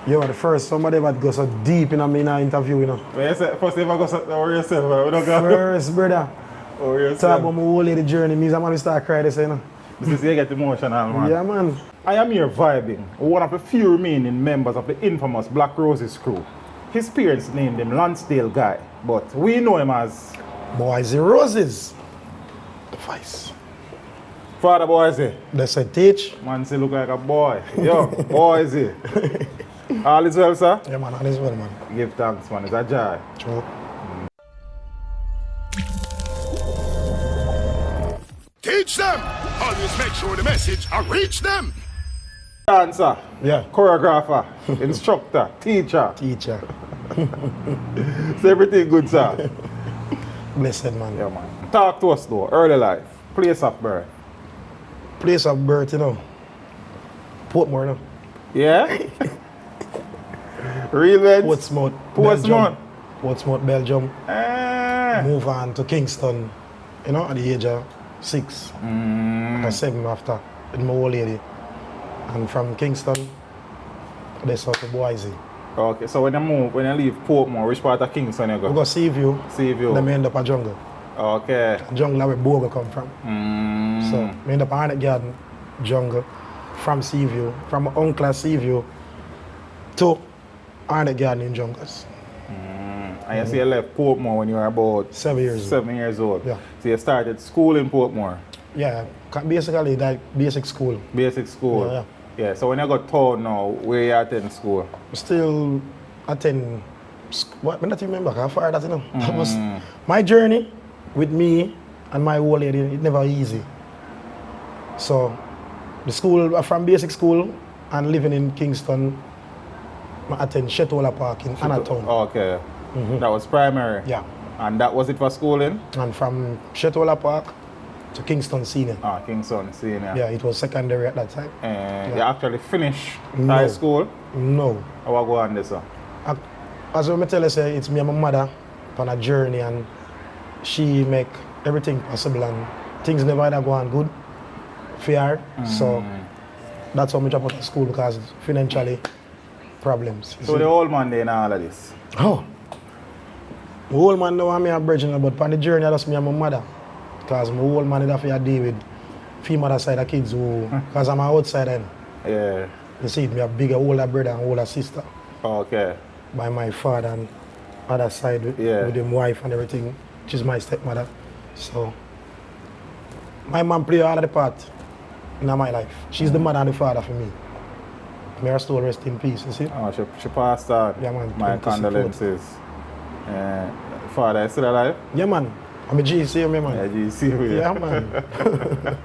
You are the first somebody that goes so deep in a interview, you know. Well, you say, first if I go over yourself, we don't go. First, brother. Over yourself. Talk about my whole lady journey. Me, I'm going to start crying this, you know. This is you get emotional, man. Yeah, man. I am here vibing with one of the few remaining members of the infamous Black Roses crew. His parents named him Lansdale Guy, but we know him as BOYSIE Roses. The vice. Father Boysie. That's a teach. Man, say look like a boy. Yo, Boysie. All is well, sir? Yeah, man, all is well, man. Give thanks, man. It's a joy. True. Teach them! Always make sure the message reach them! Dancer. Yeah. Choreographer. Instructor. Teacher. Teacher. So everything good, sir? Blessed, man. Yeah, man. Talk to us, though. Early life. Place of birth. Place of birth, you know. Portmore, you know. Yeah? Real men? Portsmouth. Portsmouth. Portsmouth, Belgium. Ah. Move on to Kingston, you know, at the age of 6. Or 7 after, with my old lady. And from Kingston, that's how to BOYSIE. Okay, so when you leave Portmore, which part of Kingston you go? We go Seaview. Seaview. Then we end up at Jungle. Okay. Jungle where Bogle come from. So we end up at Arnett Garden, Jungle, from Seaview, from my uncle at Seaview to Arnett Garden in Jungles. And you see you left Portmore when you were about 7 years old. 7 years old. Yeah. So you started school in Portmore? Yeah, basically like basic school. Basic school? Yeah. Yeah, so when you got told now, where you attend school? Still attend, what, I don't remember how far that, you know. That was my journey with me and my old lady, it never easy. So, the school, from basic school and living in Kingston, I attend Shetola Park in Anatown. Okay. That was primary? Yeah. And that was it for schooling? And from Shetola Park to Kingston Senior. Ah, Kingston Senior. Yeah, it was secondary at that time. And Yeah. you actually finished No. high school? No. How I go on this? Sir? As I tell you, say, it's me and my mother on a journey, and she make everything possible, and things never either go on good for her. So that's how much I put to school, because financially problems. So the old man there in all of this? Oh. My old man know I'm a virgin, but on the journey I just me and my mother. Because my old man is have to deal with female side of kids who, because I'm an outsider. You know. Yeah. You see, me a bigger older brother and older sister. Okay. By my father and other side with his wife and everything. She's my stepmother. So my mom played all of the part in my life. She's the mother and the father for me. May her soul rest in peace, you see? Oh, she passed on. Yeah, man. My 26 condolences. Father is still alive? Yeah, man. I'm a GC, man. Yeah, GC. Yeah, man.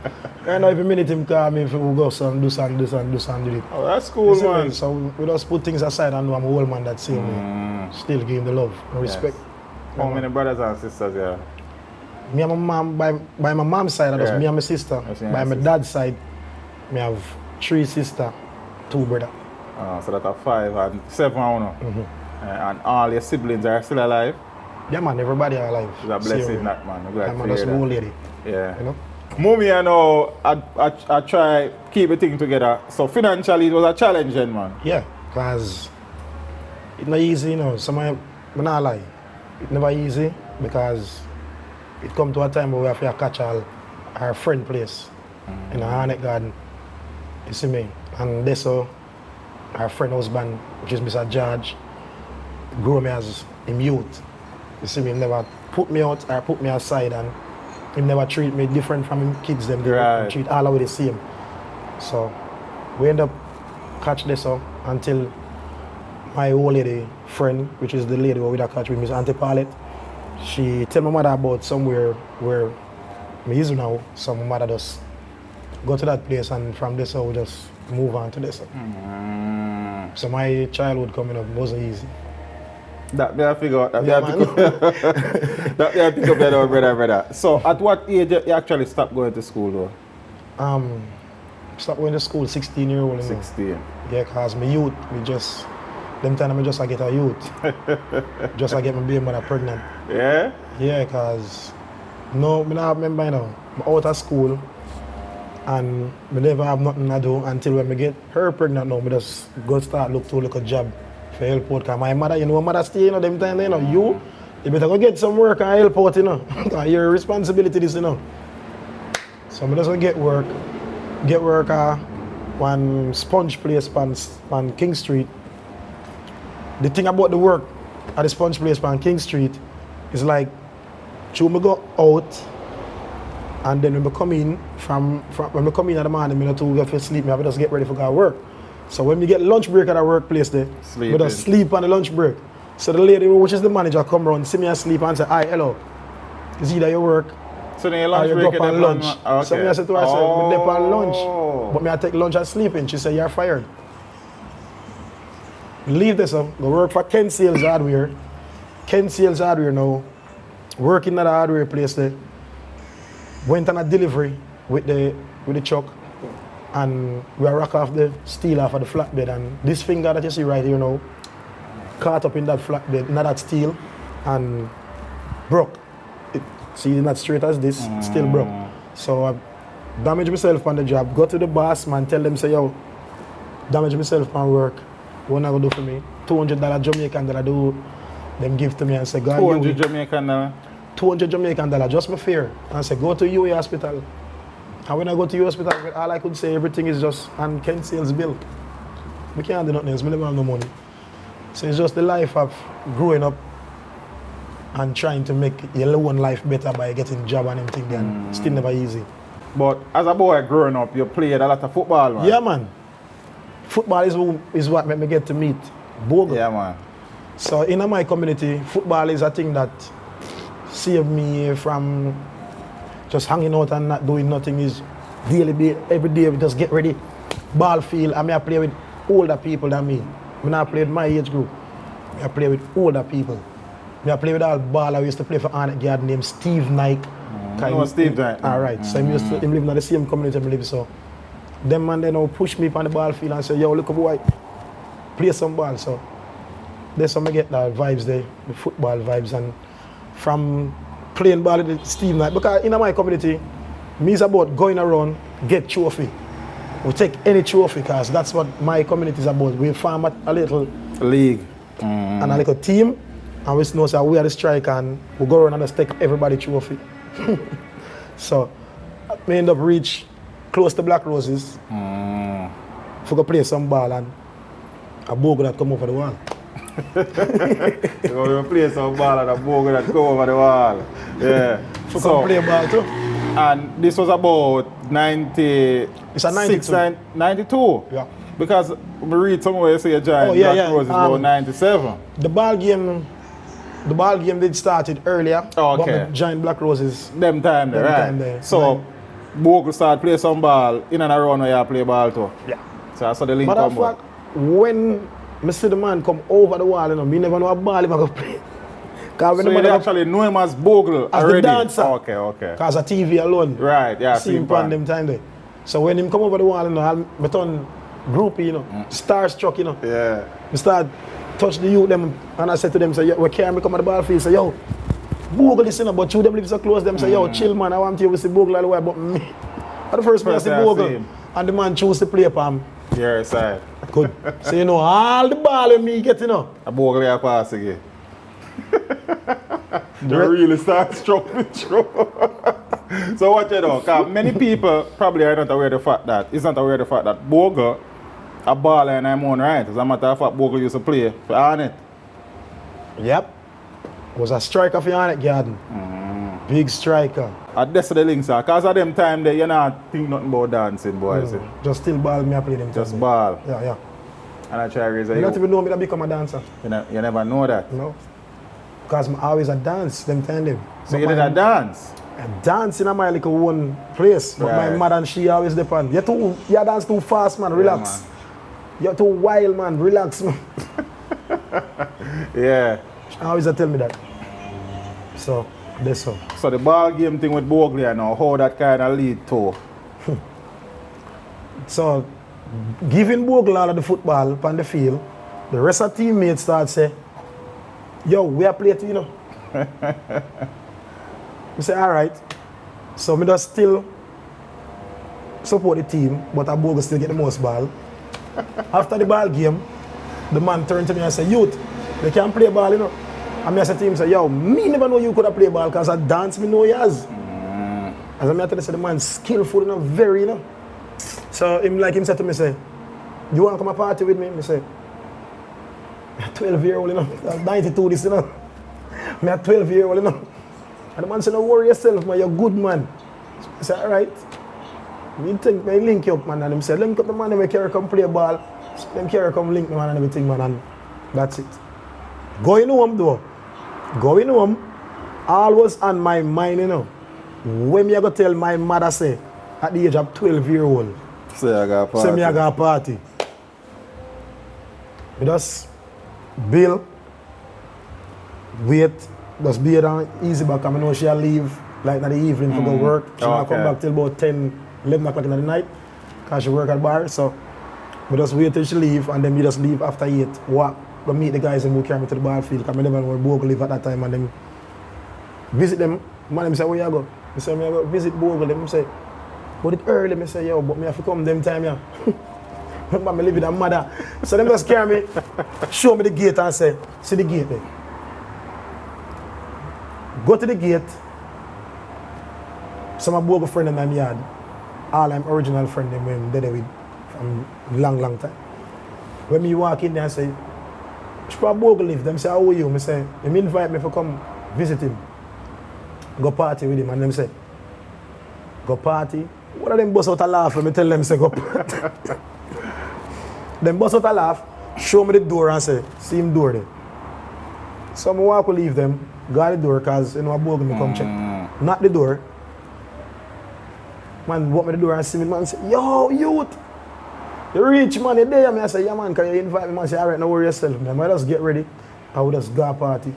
I know every minute him call me if we go son, do son, do son, do son, do it. Oh, that's cool, man. So we just put things aside and know I'm a old man that see me. Still give him the love and respect. Yes. How many brothers and sisters, yeah? Me and my mom, by my mom's side, that's me and my sister. By my dad's side, me have 3 sisters, 2 brothers. So that are 5 and 7 and all your siblings are still alive? Yeah, man, everybody are alive. It's a blessing, that, man. Yeah, man, that's the old lady. Yeah. You know? Mommy, I know, I try keep the thing together. So financially, it was a challenge then, man. Yeah, because it's not easy, you know. I'm not lie. It's never easy because it come to a time where we have to catch our friend place in a Arnett Garden. You see me? And this our friend husband, which is Mr. George, grew me as him youth. You see me, he never put me out or put me aside, and he never treat me different from him kids them. They treat all of the same. So we end up catch this up until my old lady friend, which is the lady who we catch with Miss Auntie Paulette, she tell my mother about somewhere where me is now. So my mother just go to that place, and from this we just move on to this. So my childhood coming up wasn't easy. That may I figure out. That may I pick up that brother. So at what age you actually stopped going to school though? Stopped going to school 16-year-old. 16. Yeah, cause my youth, them time I just get a youth. Just I get my baby mother pregnant. Yeah? Yeah, cause no, I don't remember, you know, I'm out of school And I never have nothing to do until when I get her pregnant now, I just go start look to look a job for help out. Cause my mother, you know, mother stay, you know, them time, you know, you better go get some work and help out, you know. Cause your responsibility this, you know. So I just go get work one sponge place on King Street. The thing about the work at the sponge place on King Street is like, should me go out and then when I come in when I come in at the morning, I to go for sleep, I just get ready for go to work. So when we get lunch break at our workplace there, I just sleep on the lunch break. So the lady, which is the manager, come around, see me asleep and say, hi, hello. It's either your work so then your lunch or you break go on lunch. Okay. So me I said to her, I'm there on lunch. But me I take lunch and sleeping. She said, you're fired. Leave this up, go work for Ken Sales Hardware. Ken Sales Hardware now, working at a hardware place there. Went on a delivery with the truck and we rock off the steel off of the flatbed, and this finger that you see right here now caught up in that flatbed, not that steel, and broke. See, not straight as this, still broke. So I damaged myself on the job, go to the boss man, tell them say, yo, damage myself on work, what am I gonna do for me? $200 Jamaican that I do, them give to me and say, go 200 Jamaican dollar? $200 Jamaican dollar, just my fare. And I said, go to UA hospital. And when I go to UA hospital, all I could say, everything is just on Ken Sales bill. We can't do nothing else, we never have no money. So it's just the life of growing up and trying to make your own life better by getting job and everything, and still never easy. But as a boy growing up, you played a lot of football, man. Yeah, man. Football is what made me get to meet Bogle. Yeah, man. So in my community, football is a thing that saved me from just hanging out and not doing nothing. Is daily, every day we just get ready, ball field. I play with older people than me. When I play with my age group, I play with older people. I play with all ball. I used to play for Arnett guard named Steve Nike. Steve Nike. All right. So him living in the same community I live. So them man they now push me on the ball field and say, yo, look boy, play some ball. So that's how I get the vibes there, the football vibes, and from playing ball with Steve Knight. Because in my community, me is about going around, get trophy. We take any trophy because that's what my community is about. We form a little league and a little team, and we know so we are the striker and we go around and just take everybody trophy. So we end up reach close to Black Roses. For go play some ball and a Bogle that come over the wall. You play some ball and a Bogle that come over the wall. Yeah. So play ball too. And this was about 90. It's a 92. 92? Yeah. Because we read somewhere you say you joined Black Roses about 97. The ball game did started earlier. Oh, okay. But we joined Black Roses. Them time there, right? Time there. So Bogle start play some ball in and around where you play ball too. Yeah. So that's how the link Matter come of fact, when I see the man come over the wall, you know, me never know a ball if I go play. So you actually know him as Bogle as already? The dancer. Okay. Because of TV alone. Right, yeah. See him on them time there. So when him come over the wall, you know, I turn groupie, you know, starstruck, you know. Yeah. I start touch the youth them and I said to them, say, we can't come at the ball field, say, yo, Bogle this, you know, but you them live so close, them say, yo, chill man, I want you to see Bogle all the way, but me. At the first place I see Bogle, and the man choose to play for him. Yeah, side. Good. So you know, all the ball with me get, you know. A Bogle a pass again. They really start struck with you. So what you know, because many people probably are not aware of the fact that, is not aware of the fact that Bogle, a baller in I'm on right. As a matter of fact, Bogle used to play for Arnett. Yep. Was a striker for Arnett Garden. Big striker. That's the links, because at them time there, you not think nothing about dancing, boys. Just still ball me, I play them. Just ball. Yeah. And I try to raise you don't even know me to become a dancer. You never know that? No. Because I'm always a dance, them time them. So you did a dance? I dance in my little one place, but my mother and she always depend. You dance too fast, man, relax. Yeah, man. You're too wild, man, relax, man. Yeah. She always tell me that. So, that's so. So the ball game thing with Bogle now, how that kind of lead to? So, giving Bogle all of the football on the field, the rest of the teammates start say, yo, we are playing, you know. I say, all right. So, me just still support the team, but a Bogle still get the most ball. After the ball game, the man turned to me and said, youth, they can't play ball, you know. And I said to him, say, yo, me never know you could have play ball because I dance, me know he has. As I tell you, the man skillful, you know, very, you know. So him said to me, say, you want to come a party with me? I say, 12-year-old, you know. 92 this, you know. I'm a 12-year-old, you know. And the man said, don't worry yourself, man, you're a good man. So I said, all right. Me think, me link you up, man. And him said, link up the man, they carry come play ball. So them carry come link me, man, and everything, man. And that's it. Going home, though. Going home, all was on my mind, you know. When me I go tell my mother, say, at the age of 12-year-old, say I got a party. Say me I got a party. We just Bill, wait, just be down easy back. I know she'll leave like in the evening to go work. She'll not come back till about 10, 11 o'clock in the night because she work at bar. So we just wait till she leave and then we just leave after 8. Walk, go meet the guys and we carry me to the bar field because I never know where Bogle live at that time and then visit them. Man, them say, where you go? I say, I go visit Bogle. Them say, but it early. I say, yo, but me have to come them time, yeah. I live with a mother. So them just carry me, show me the gate and say, see the gate there. Go to the gate. Some of Bogle friends in my yard, all I'm original friends them when they're with from long time. When me walk in there and say, which part Bogle live? Them say, how are you? I say, they invite me to come visit him. Go party with him and them say, go party? What are them bust out a laugh when me tell them say go party? Them bust out a laugh, show me the door and say, see him door there. So I walk to leave them, go the door because you know a Bogle me come check. Not the door. Man walk me the door and see me, man say, yo, youth! You rich man, you there? I say, yeah man, can you invite me? Man say, alright, no worry yourself, man. I just get ready. I would just go party.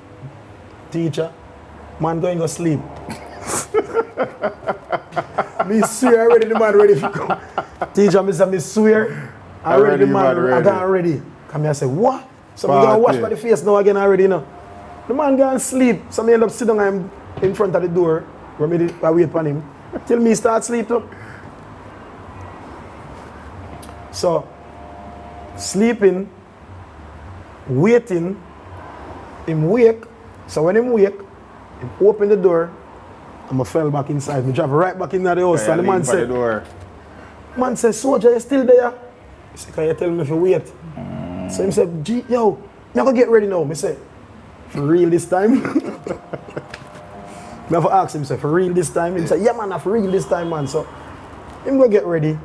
Teacher, man going to sleep. Me swear already the man ready to come. Teacher, me swear. Already the man ready. I got ready. Come here and say, what? So I'm going to wash by the face now again already, you know. The man go and sleep. So I end up sitting down in front of the door where I wait for him. Till me start sleep up. So, sleeping, waiting, him wake. So when him wake, him open the door, and I fell back inside. Me drive right back into the house. And the man said, man said, soldier, you still there? He said, can you tell me if you wait? So he said, yo, I'm going to get ready now. I said, for real this time? I have to ask him, say, for real this time? He said, yeah man, for real this time, man. So him go get ready.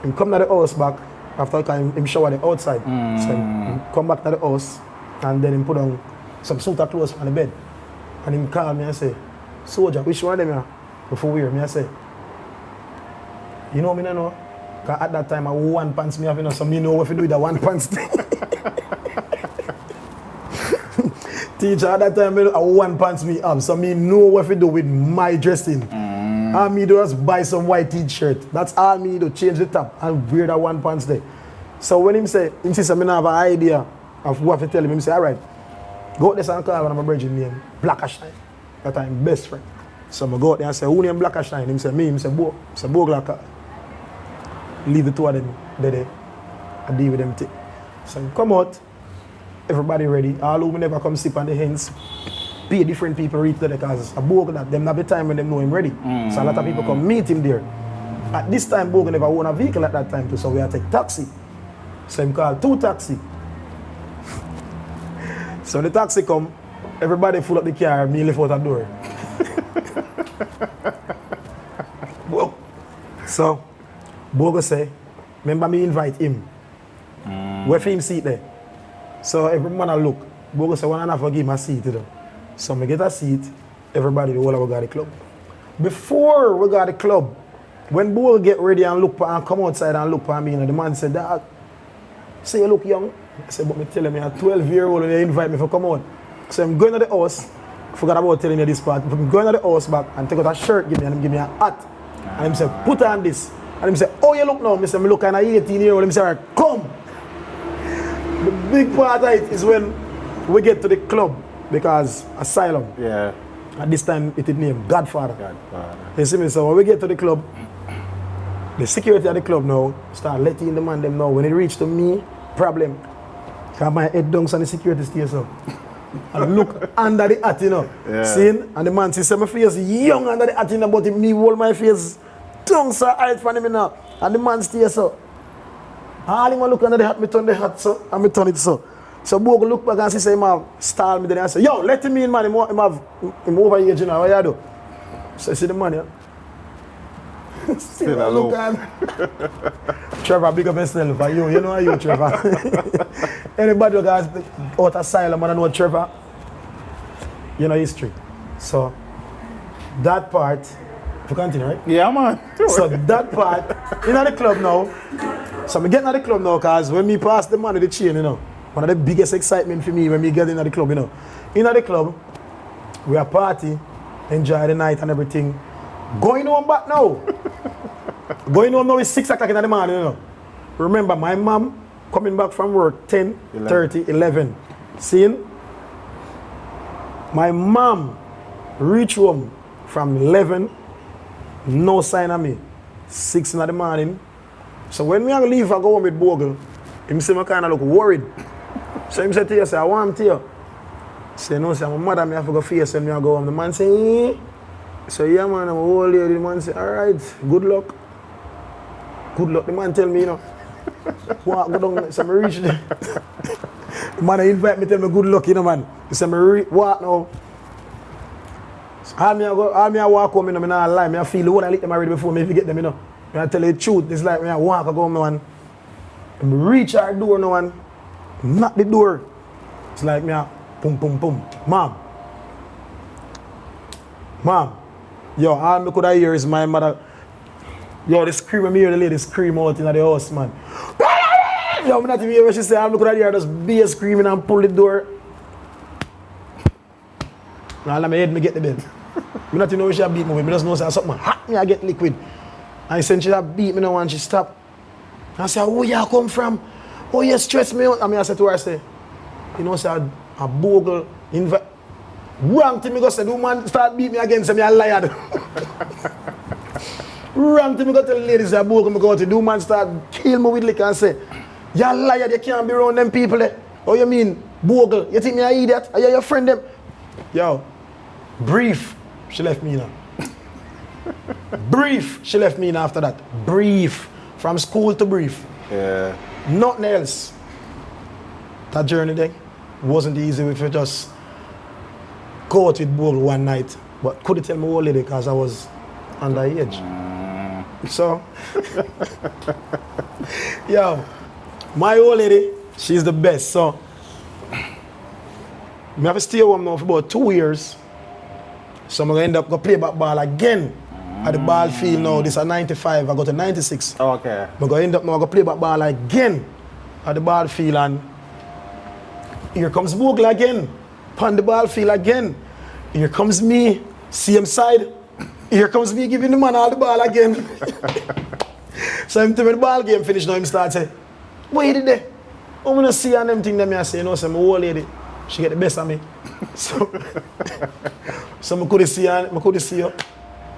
Him come to the house back after him shower the outside. So him come back to the house and then him put on some suit of clothes on the bed. And him call me and say, soldier, which one of them here? Before we hear me, I say, you know me no? Because at that time I wore one pants me have, you know, so me know what to do with that one pants thing. Teacher, at that time I wore one pants me have, so me know what to do with my dressing. And me do just buy some white t-shirt. That's all me do, change the top and wear that one pants there. So when him say I have an idea of what to tell him say, alright, go out there and call one of my brother name, Black Shine. That time best friend. So I go out there and say, who name Black Shine? Him say, me, him say, Bogle. Leave the two of them there and deal with them thing. So I come out, everybody ready. All who never come sip on the hands, pay different people reach there because a Bogle that them have the time when them know him ready. So a lot of people come meet him there. At this time, Bogle never own a vehicle at that time too, so we had to take taxi. So him call 2 taxi. So the taxi come, everybody full up the car, me left out the door. So Bogle say, remember me invite him. Where for him seat there. So every man I look, Bogle say, why not give him a seat to them? So me get a seat, everybody the whole of we got the club. Before we got the club, when Bogle get ready and look and come outside and look for me, the man said, Dad, say you look young. I said, but me tell him I'm a 12-year-old and they invite me to come out. So I'm going to the house, forgot about telling you this part. I'm going to the house back and take out a shirt, give me a hat. And he said, put on this. And he said, oh, you look now? I said, I look kind of 18-year-old. He said, all right, come. The big part of it is when we get to the club because Asylum. Yeah. At this time, it is named Godfather. You see me? So when we get to the club, The security at the club now start letting the man them know when it reach to me, problem. Cause my head down on the security station. I look under the hat, you know. Yeah. Seeing? And the man see my face young under the hat, you know, but me hold my face down so hard for him now. And the man stays so. All him look under the hat, me turn the hat so, and me turn it so. So Bogle look back and say him have stall me then I say, yo, let him in man, him over here, you know, what you do? So I see the man, yeah. Still a look look. at Trevor, big up yourself for you. You know how you, Trevor. Anybody who goes out asylum and I know Trevor, you know history. So that part, if you continue, right? Yeah, man. So that part, in the club now. So I'm getting at the club now because when me pass the man with the chain, you know, one of the biggest excitement for me when we get in the club, you know. In the club, we are party, enjoy the night and everything. Going home back now. Going home now is 6 o'clock in the morning, you know. Remember, my mom coming back from work 10:30, 11. Seeing? My mom reach home from 11, no sign of me. 6 in the morning. So when we leave, I go home with Bogle. Him say, I kind of look worried. So him say to you, say, I want to you. Say, no, say, my mother, I have to go face when I go home. The man say, eh? So yeah, man, I'm old lady. The man say, all right, good luck. Good luck. The man tell me, you know, walk, go down, so I reach there. The man invite me, tell me good luck, you know, man. He say, walk now. So all me I walk home, you know, I not lie. I feel the one I lick them already before me get them, you know. I tell you the truth. It's like when I walk, I go home, man. I reach our door, no one. Knock the door. It's like me, boom, boom, boom. Mom. Yo, all I could hear is my mother. Yo, the scream, I hear the lady scream out in the house, man. Yo, I'm not even hear she say, all I could hear just be screaming and pull the door. Now, let me head, me get the bed. I not even know she beat me with. I just know say something hot me, I get liquid. And since she beat me now and she stop. I say, where you come from? Oh, you stress me out. I said to her, I say, you know, say, a Bogle invite. Wrong thing me go say, the man start beat me again, say me a liar. Wrong thing me go tell the ladies that Bogle me go to, the man start kill me with liquor and say, you a liar, you can't be around them people there. Oh, you mean, Bogle, you think me a idiot? Are you your friend them? Yo, brief, she left me now. Brief, she left me after that. Brief, from school to brief. Yeah. Nothing else. That journey there wasn't easy if you just go out with Bogle one night, but couldn't tell my old lady because I was underage. So, yo, my old lady, she's the best. So, I have to stay home now for about 2 years. So I'm going to end up going to play back ball again at the ball field now. This is 95, I go to 96. Okay. I'm going to end up now going to play back ball again at the ball field, and here comes Bogle again. On the ball field again. Here comes me, same side. Here comes me giving the man all the ball again. So him tell me the ball game finish now, him start say, wait there. I'm gonna see and them thing them I say, you know, say my old lady, she get the best of me. So I couldn't see her,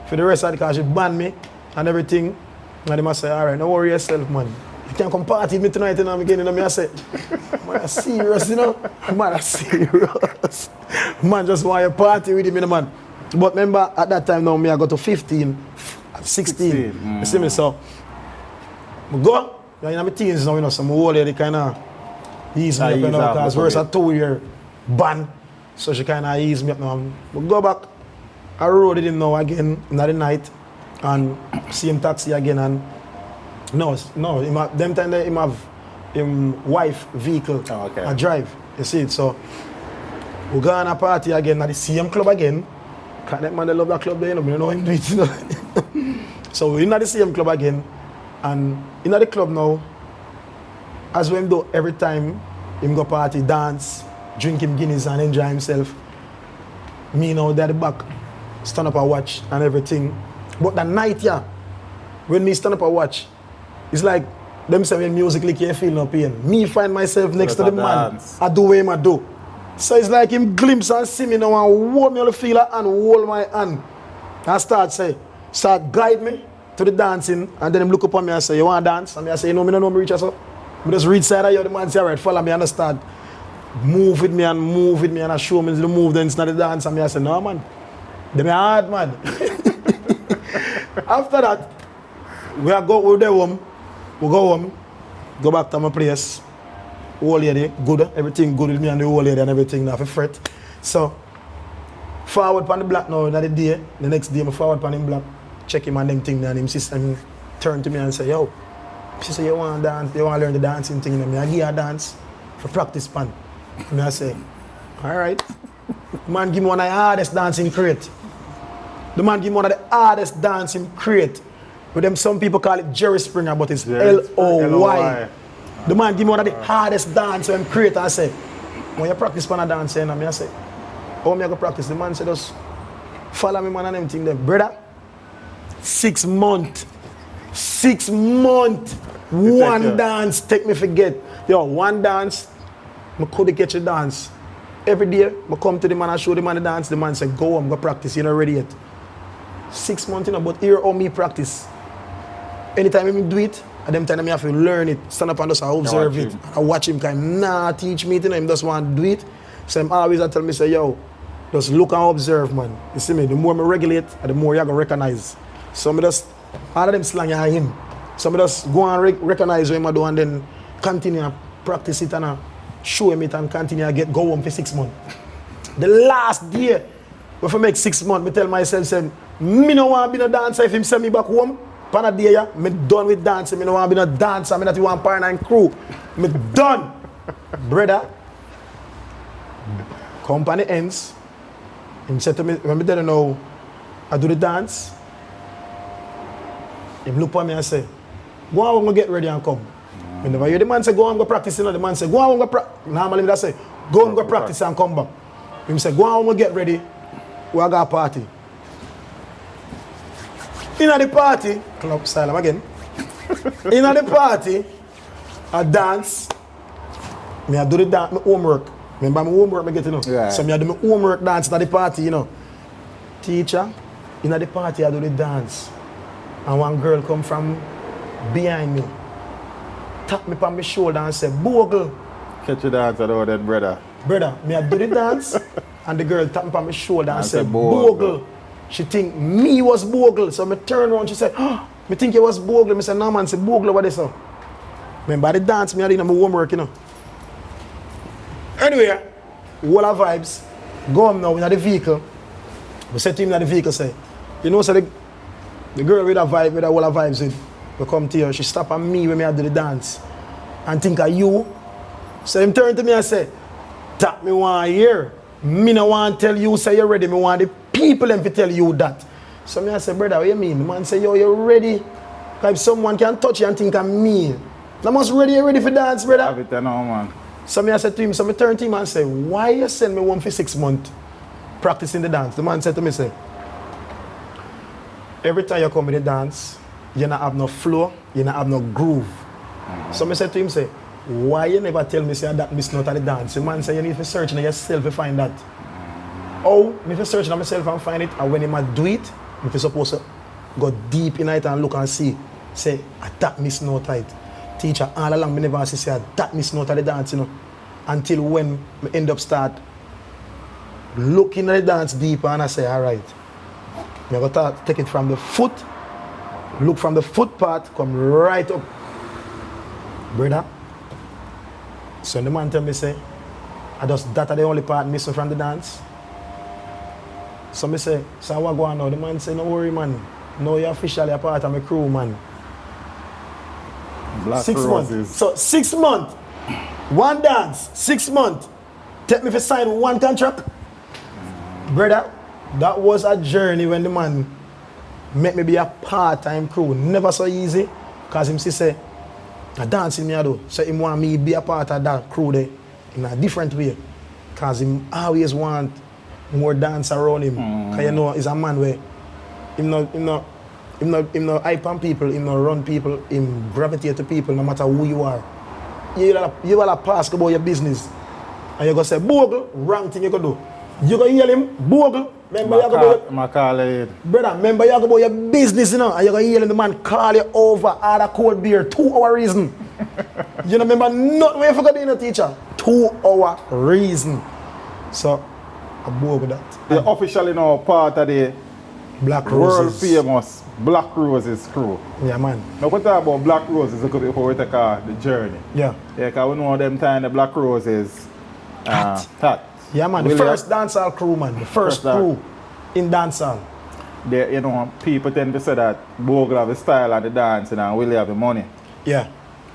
for the rest of the car, she banned me and everything. And they must say, all right, don't worry yourself, man. You can't come party with me tonight, and I'm again, and I say, man, that's serious, you know? Man, that's serious. Man, just want to party with him, you know, man. But remember, at that time now, I got to 15, 16. You see me, so I go, in my teens now, you know, so my old lady kind of ease me up, you know, because we're a 2-year ban. So she kind of ease me up now. I go back, I rode it in now again, in the night, and see him taxi again, and no, them time they have him wife vehicle, I drive, you see it, so we go on a party again at the same club again. Can't that man they love that club there, you know him do it, you know. So we're in the same club again, and in the club now, as we do every time him go party, dance, drink him Guinness and enjoy himself. Me now there at the back, stand up and watch and everything. But the night, yeah, when me stand up and watch, it's like them say when music like you feel no pain. Me find myself next to the man. I do what I do. So it's like him glimpse and see me now and hold me on the feel and hold my hand. And start guide me to the dancing, and then him look up on me and say, you want to dance? And I say, no, I don't know me reach us up. I just reach side of you, the man say, all right, follow me, and I start move with me, and I show me the move, then it's not the dance, and I say, no, man. They be hard, man. After that, we go home, go back to my place. Old lady, good, everything good with me and the old lady and everything, now for fret. So, forward on the block now, the day, the next day, I forward on him block, check him and them thing, and him sister turn to me and say, yo, she say, you want to dance, you want to learn the dancing thing, and I give her a dance for practice pan. And I say, all right. The man give me one of the hardest dancing crate. The man give me one of the hardest dancing crate. With them, some people call it Jerry Springer, but it's L-O-Y. The man give me one of the hardest dance when create. I say, when you practice pan a dance, and I say, how me I go practice? The man said, just follow me, man, and them thing there. Brother, 6 months. 6 months. One dance take me forget. Yo, one dance, I could catch a dance. Every day, I come to the man, I show the man the dance. The man say, go home, go practice. You're not ready yet. 6 months, you know, but here how me practice. Anytime I do it, at them time I have to learn it. Stand up and just observe it. I watch him kind nah teach me, you know, him just want to do it. So I'm always tell me, say, yo, just look and observe, man. You see me, the more I regulate, the more you're going to recognize. So I just, all of them slang are him. So I just go and recognize what I do and then continue to practice it and show him it and continue to go home for 6 months. The last year, if I make 6 months, I tell myself, say, me no want to be no dancer if him send me back home. Pan a day, me done with dancing. Me no want to be no dancer. Me not even want partner and crew. Me done. Brother, company ends. He said to me, when me tell you now, I do the dance. He look at me and say, go on, go get ready and come. Me never hear the man say, go on, go practice. The man say, go on, go practice. Normally, I say, go on, go practice and come back. He say, go on, go get ready. We got a party. In the party, club style again. In the party, I dance. I do the dance, my homework. Remember my homework I get, you know. Yeah. So I do my homework dance at the party, you know. Teacher, in the party I do the dance. And one girl come from behind me, tap me on my shoulder and say, Bogle. Catch your dance about that, brother. Brother, I do the dance, and the girl tap me on my shoulder and say, Bogle. She think me was Bogle, so I turn around, she said, oh, I think you was Bogle. I said, no man, say Bogle, what is that? Remember the dance, I did my homework, you know. Anyway, all our vibes, go home now in the vehicle. We said to him in the vehicle, say, you know, so the girl with a vibe, with all our vibes, we come to her, she stop on me when I do the dance. And think of you. So him turn to me and say, that me want to hear. Me no want to tell you, say you're ready, me want the people them to tell you that. So me I say, brother, what you mean? The man say, yo, you're ready. Like someone can touch you and think of me. I must ready, you ready for dance, brother? Have it now, man. So me I said to him, so me turn to him and say, why you send me home for 6 months practicing the dance? The man said to me, say, every time you come with the dance, you not have no flow, you not have no groove. So me said to him, say, why you never tell me say that miss not at the dance? The man say, you need to search in yourself to find that. Oh, me to search in myself and find it, and when I do it, I'm supposed to go deep in it and look and see. Say, that miss no tight. Teacher, all along me never say that miss not at the dance, you know. Until when I end up start looking at the dance deeper and I say, all right. I go to take it from the foot, look from the foot part, come right up. Brother. So the man tell me, say, that are the only part missing from the dance. So me say, so what go on now? The man say, no worry, man. No, you're officially a part of my crew, man. Black 6 Roses. months. So 6 months, one dance, 6 months. Take me to sign one contract. Brother, that was a journey when the man make me be a part-time crew. Never so easy, because him say, a dancing me I do. So him want me be a part of that crew there in a different way. Because him always want more dance around him. Because you know, he's a man where him no hype on people, him no run people, him gravitate to people no matter who you are. You will pass about your business. And you go say, Bogle, wrong thing you go do. You go hear him, Bogle, Remember you go Macaulay. brother, remember you go about your business, you know, and you go hear the man call you over at a cold beer, 2 hour reason. You know, remember not where you forgot being a teacher. 2 hour reason. So I'm bored with that. You're officially now part of the Black world Roses. famous Black Roses crew. Yeah, man. Now we talk about Black Roses before we take the journey. Yeah. Yeah, because we know them time the Black Roses hot. Yeah, man. The first dancehall crew, man. The first crew in dancehall. They, you know, people tend to say that Bogle have the style of the dancing and Willie have the money. Yeah.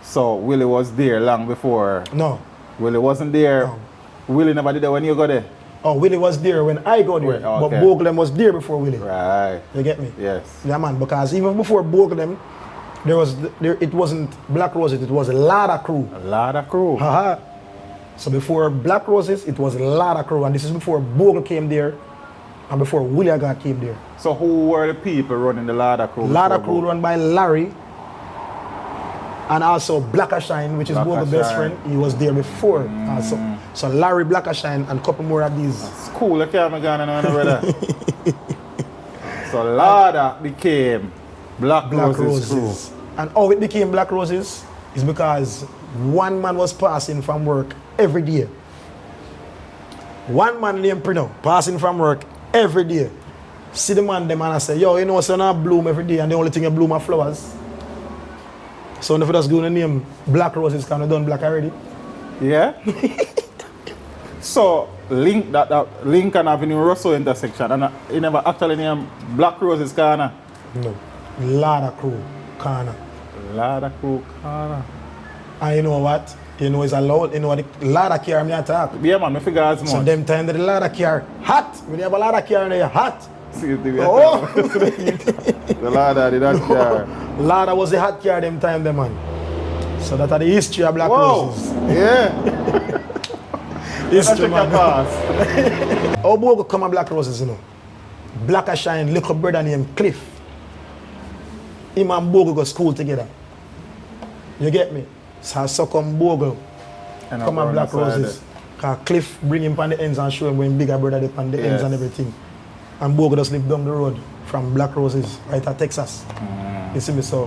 So Willie was there long before. No. Willie wasn't there. No. Willie never did that when you got there. Oh, Willie was there when I got there. Okay. But Bogle was there before Willie. Right. You get me? Yes. Yeah, man. Because even before Bogle, it wasn't Black Roses, it was a Lada crew. A lot of crew. Haha. So before Black Roses, it was a Lada crew. And this is before Bogle came there and before Willie God came there. So who were the people running the Lada crew? Lada crew run by Larry. And also Blackashine, which is Bogle's best friend. He was there before. Also. So Larry, Blackashine, and a couple more of these. It's cool, I can't go on brother. So Lada became Black Roses crew. And how it became Black Roses is because one man was passing from work every day. One man named Prino passing from work every day. See the man them and I say, yo, you know, so now bloom every day and the only thing you bloom are flowers. So if you just go to name Black Roses, kind of done black already. Yeah. So Lincoln Avenue Russell intersection and you never actually named Black Roses corner. No. Lada crew corner. Lada crew corner. And you know what? You know it's allowed. You know what the Lada car me attack. Yeah man, I figure as much. So them time that the Lada car hot. When you have a Lada car in there, hot. See the Oh. the Lada did that car. Lada was the hot car them time, them man. So that's the history of Black Roses. Yeah. History, man. Pass. How Bogle come on Black Roses, you know? Blackashine, little brother named Cliff. Him and Bogle go school together. You get me? So come Bogle come on Black Roses. Because Cliff bring him on the ends and show him when bigger brother they on the ends and everything. And Bogle just live down the road from Black Roses, right at Texas. You see me, so.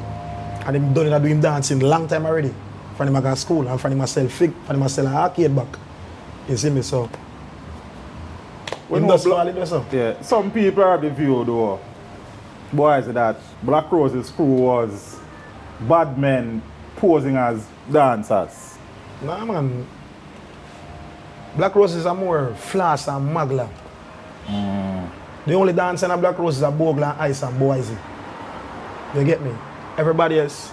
And him done it, I do him dancing long time already. From him I got school and from him I sell fig, from him I sell an arcade back. You see me, so. When yeah, some people have the view though, boys, that Black Roses crew was bad men posing as dancers. Nah man. Black Roses are more Flash and Magla. The only dance in a Black Roses are Bogle and Ice and BOYSIE. You get me? Everybody else,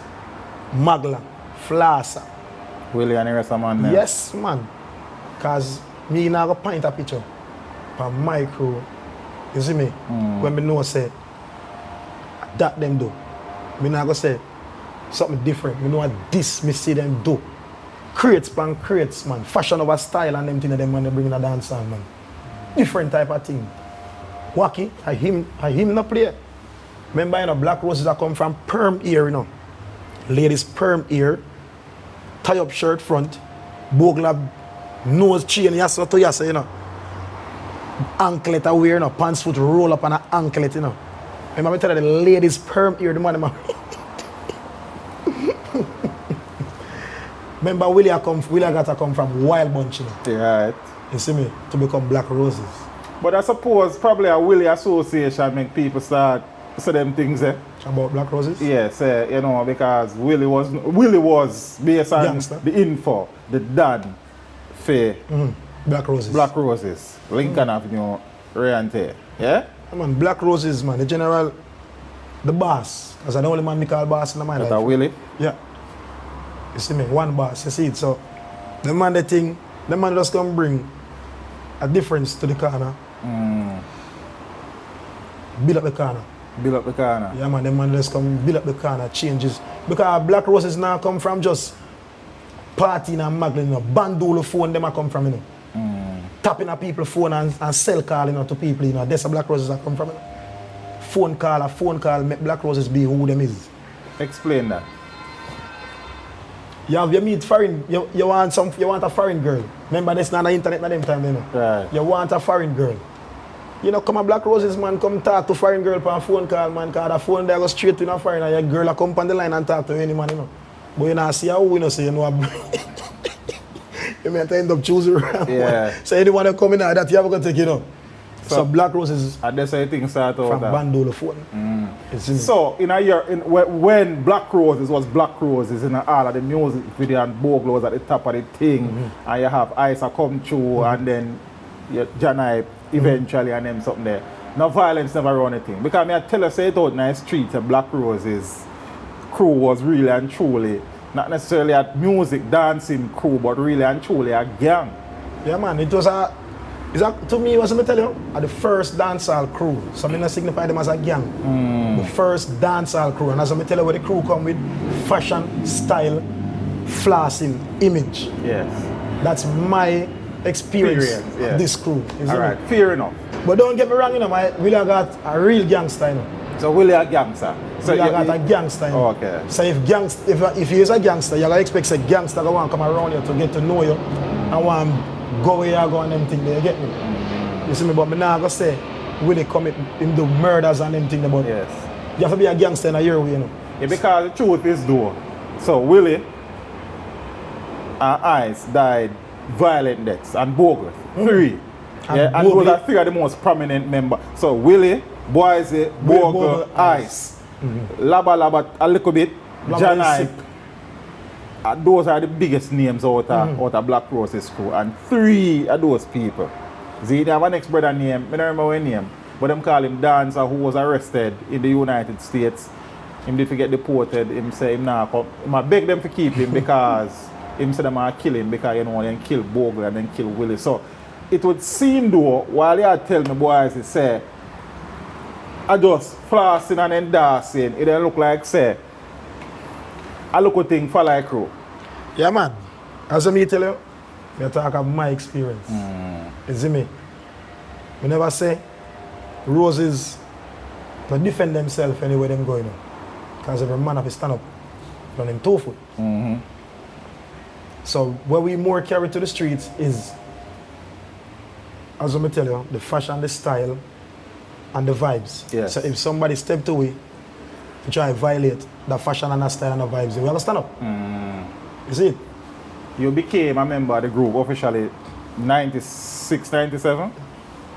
Magla, Flassa. Willie and the rest of man there. Yes, man. Because me now go paint a picture for my crew. You see me? When me know say that them do. Me now go say something different. Me know what this me see them do. Crates, man. Fashion over style and them thing that them when they bring in a dance song, man. Different type of thing. Wacky, I him no play. Remember, you know, Black Roses that come from perm ear, you know. Ladies perm ear, tie up shirt front, Bogle nose chain, yasa to yasa, you know. Anklet I wear, you know, pants foot roll up on an anklet, you know. Remember me tell you the ladies perm ear, the man, Remember Willie got to come from Wild Bunch, you know. Right. You see me? To become Black Roses. But I suppose probably a Willie association make people start say them things About Black Roses? Yes, you know, because Willie was based on Gangster. the info, the dad for Black Roses. Black Roses, Lincoln Avenue, Riante. Yeah? Man, Black Roses, man, the general, the boss. Because I the only man me call boss in my life. That Willie? Yeah. You see me? One boss, you see it. So, the man just come bring a difference to the corner. Build up the corner. Build up the corner. Yeah, man, the man just come build up the corner, changes. Because Black Roses now come from just partying and muggling, you know. Bandolo phone, them a come from, you know. Tapping a people's phone and sell call, you know, to people, you know. That's a Black Roses that come from, you know. Phone call, make Black Roses be who them is. Explain that. You meet foreign, you want a foreign girl. Remember, that's not the internet at them time, you know. Right. You want a foreign girl. You know, come a Black Roses, man, come talk to foreign girl on phone call, man, because the phone there go straight to a foreign and your girl come on the line and talk to any man, you know. But you know, see how we know, say, you know, you may end up choosing around. Yeah. So anyone that come in that you have to take, you know. So Black Roses and that's how you think start out from Bandolo phone. So in a year, when Black Roses was Black Roses in all of the music video and Bogle was at the top of the thing, and you have Isa come through and then Johnny eventually and them something there. No violence never run anything. Because I tell you, say it out in the streets, a Black Roses crew was really and truly not necessarily a music dancing crew, but really and truly a gang. Yeah, man, it was to me, what I tell you, the first dancehall crew. So I signify them as a gang. The first dancehall crew. And as I tell you, where the crew come with fashion, style, flossing, image. Yes. That's my experience of this crew. Alright, fair enough. But don't get me wrong, you know, Willie got a real gangster, you know. So Willie a gangster? So Willie got a gangster, you know. Okay. So if he is a gangster, you're going to expect a gangster to want to come around here to get to know you and want to go where you go and them things there, you get me? You see me, but me now go say Willie commit him do murders and them things, but yes. You have to be a gangster in a year, you know. Yeah, because the truth is though, so Willie and Ice died violent deaths and Bogle, 3. And those are 3 of the most prominent members. So Willie, BOYSIE, Bogle, Ice, Laba a little bit, Johnny. Those are the biggest names out of Black Roses crew, and 3 of those people. See, they have an ex-brother name, I don't remember his name, but them call him Dancer, who was arrested in the United States. Him did get deported, him say him now come. I beg them to keep him because him said them might kill him because you know then kill Bogle and then kill Willie. So it would seem though, while you tell me boys, they say, I just flossing and then dancing, it don't look like say, I look at thing for like crew. Yeah, man. As I tell you, I talk about my experience. You see me? We never say Roses to defend themselves anywhere them going. Because every man have to stand up on them 2 foot. So what we more carry to the streets is, as I tell you, the fashion, the style, and the vibes. Yes. So if somebody stepped away to try to violate the fashion and the style and the vibes, we have to stand up. You see it? You became a member of the group officially 96, 97?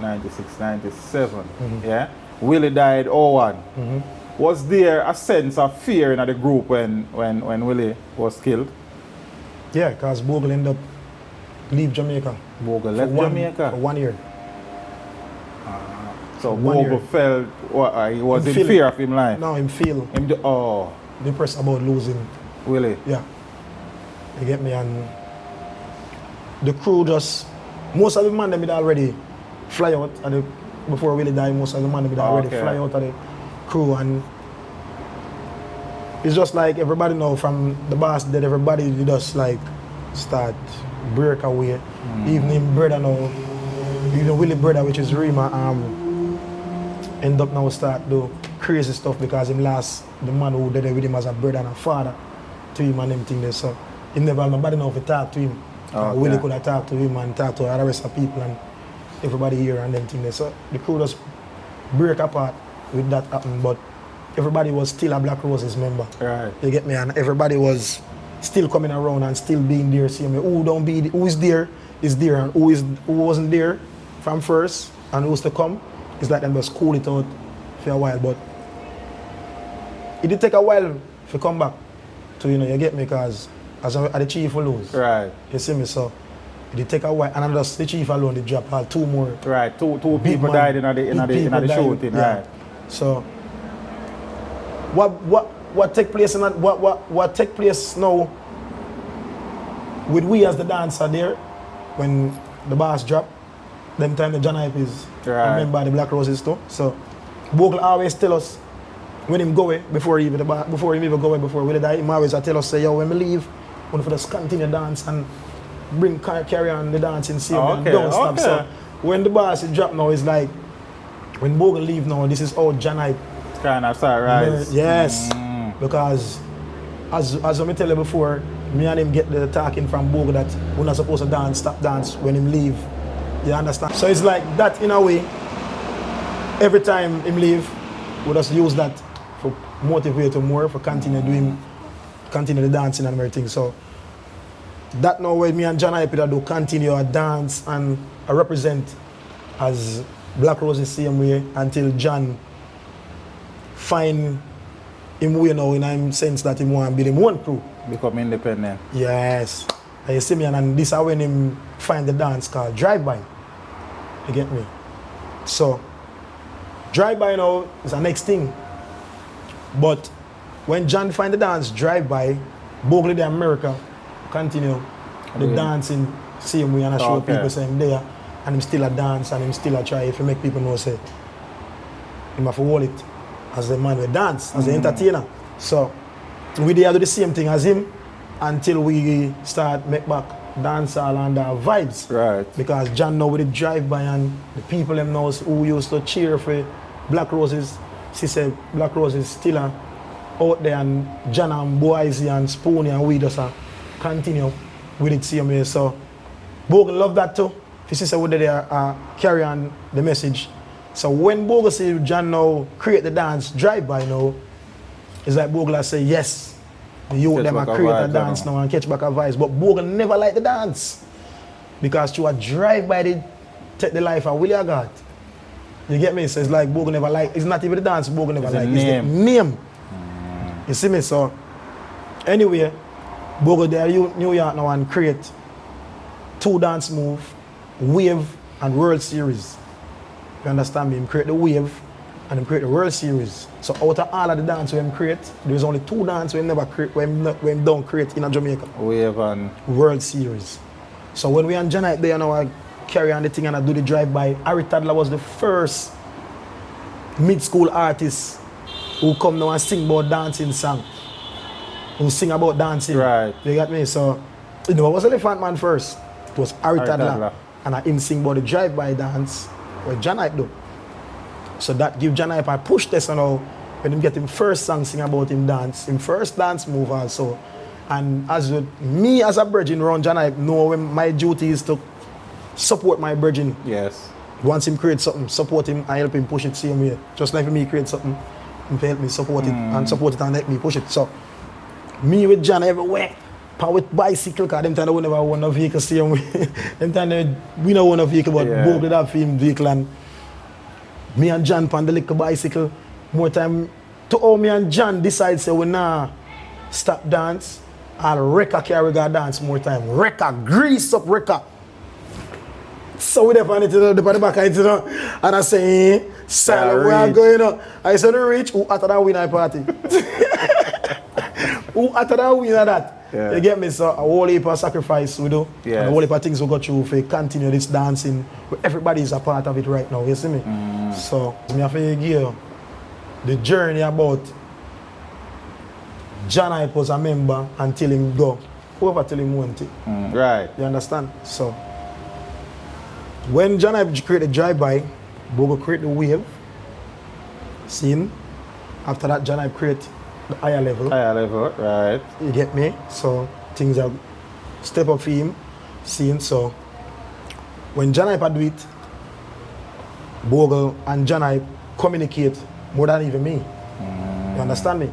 96, 97, yeah? Willie died 01. Was there a sense of fear in the group when Willie was killed? Yeah, because Bogle ended up leave Jamaica. Bogle left Jamaica? For 1 year. So Bogle felt he was in fear of him life? No, him feel depressed about losing Willie. Yeah. You get me? And the crew just, most of the man them had already fly out before Willie died, most of the man them had already fly out of the crew, and it's just like everybody know from the boss that everybody just like start break away. Even him brother now, even Willie brother, which is Rima, end up now start do crazy stuff because him lost the man who did it with him as a brother and a father to him and them thing there. So he never had nobody know to talk to him. Willie could have talked to him and talk to the rest of people and everybody here and them thing there. So the crew just break apart with that happen, but everybody was still a Black Roses member. Right. You get me? And everybody was still coming around and still being there, seeing me. Who is there is there, and who wasn't there from first and who's to come, it's like them just cool it out for a while. But it did take a while to come back to, you get me, because as the chief will lose. Right. You see me? So it did take a while, and just the chief alone did drop all 2 more. Right. Two people died in the shooting. Yeah. Right. So what take place in what take place now with we as the dancer there when the boss drop, them time the John Hype is remember the Black Roses too. So Bogle always tell us when him go away before he even go away before Willie die, him always tell us say, yo, when we leave, we for just continue dance and carry on the dancing scene and don't stop. So when the boss is drop now, it's like when Bogle leave now, this is all John Hype. Kind of start rise. Yes. Because as I tell you before, me and him get the talking from Bogle that we're not supposed to stop dance when him leave. You understand? So it's like that in a way. every time him leave, we just use that for motivate him more, for continue the dancing and everything. So that now when me and John Hype do continue a dance and I represent as Black Roses same way until John find him way now in him sense that he want to build him own crew. Become independent. Yes. And you see me and this is when him find the dance called Drive By. You get me? So Drive By now is the next thing. But when John find the dance Drive By, Bogle the America continue the dancing same way and I show people say him there and him still a dance and him still a try if you make people know say him have to hold it as the man with dance, as the entertainer. So we there do the same thing as him until we start make back dancehall and vibes. Right. Because John now with the Drive By and the people them knows who used to cheer for Black Roses, she said Black Roses still out there and John and BOYSIE and Spoony and we just continue with it same way. So Bogle love that too. This is how they carry on the message. So when Bogle say John now create the dance Drive By now, it's like Bogle say yes. The youth them create a dance now and catch back a vibes. But Bogle never like the dance. Because through a Drive By they take the life of Willie God. You get me? So it's like Bogle never like, it's not even the dance Bogle never like, it's the name. You see me? So anyway, Bogle there New York now and create 2 dance move, Wave and World Series. You understand me? Him create the Wave and him create the World Series. So out of all of the dance we him create, there's only 2 dance we never create, when him don't create in Jamaica. Wave and World Series. So when we and Johnny there now I carry on the thing and I do the Drive By, Harry Toddler was the first mid-school artist who come now and sing about dancing song. Who sing about dancing. Right. You got me? So you know, it was Elephant Man first. It was Harry Toddler. And I him sing about the Drive By dance what John Hype do. So that give John Hype a push test and all when him get him first song sing about him dance, him first dance move also. And as me as a virgin around John Hype know when my duty is to support my virgin. yes. Once him create something, support him and help him push it same way. Just like me create something, him help me support it and support it and help me push it. So me with John everywhere. Power with bicycle, because them time we never own a vehicle same way. Them time we don't own a vehicle, but Bogle did have him vehicle and me and John pan the little bicycle. More time to how me and John decide say we nah stop dance. I'll Rekka carry go dance more time. Rekka, grease up Rekka. So we there on it, the back of it, and I say, Sal, where are going on? I said, reach, who after that win a party? Who after that win that? Yeah. You get me? So a whole heap of sacrifice we do. Yes. And a whole heap of things we go through to continue this dancing. Everybody is a part of it right now, you see me? So me have to give you the journey about John Hype was a member until him go. Whoever tell him one thing. Right. You understand? So when John Hype created Drive By, Bogle create the Wave. Scene. After that, John Hype create the higher level. Higher level, right. You get me? So things are step up for him. Scene. So when John Hype do it, Bogle and John Hype communicate more than even me. You understand me?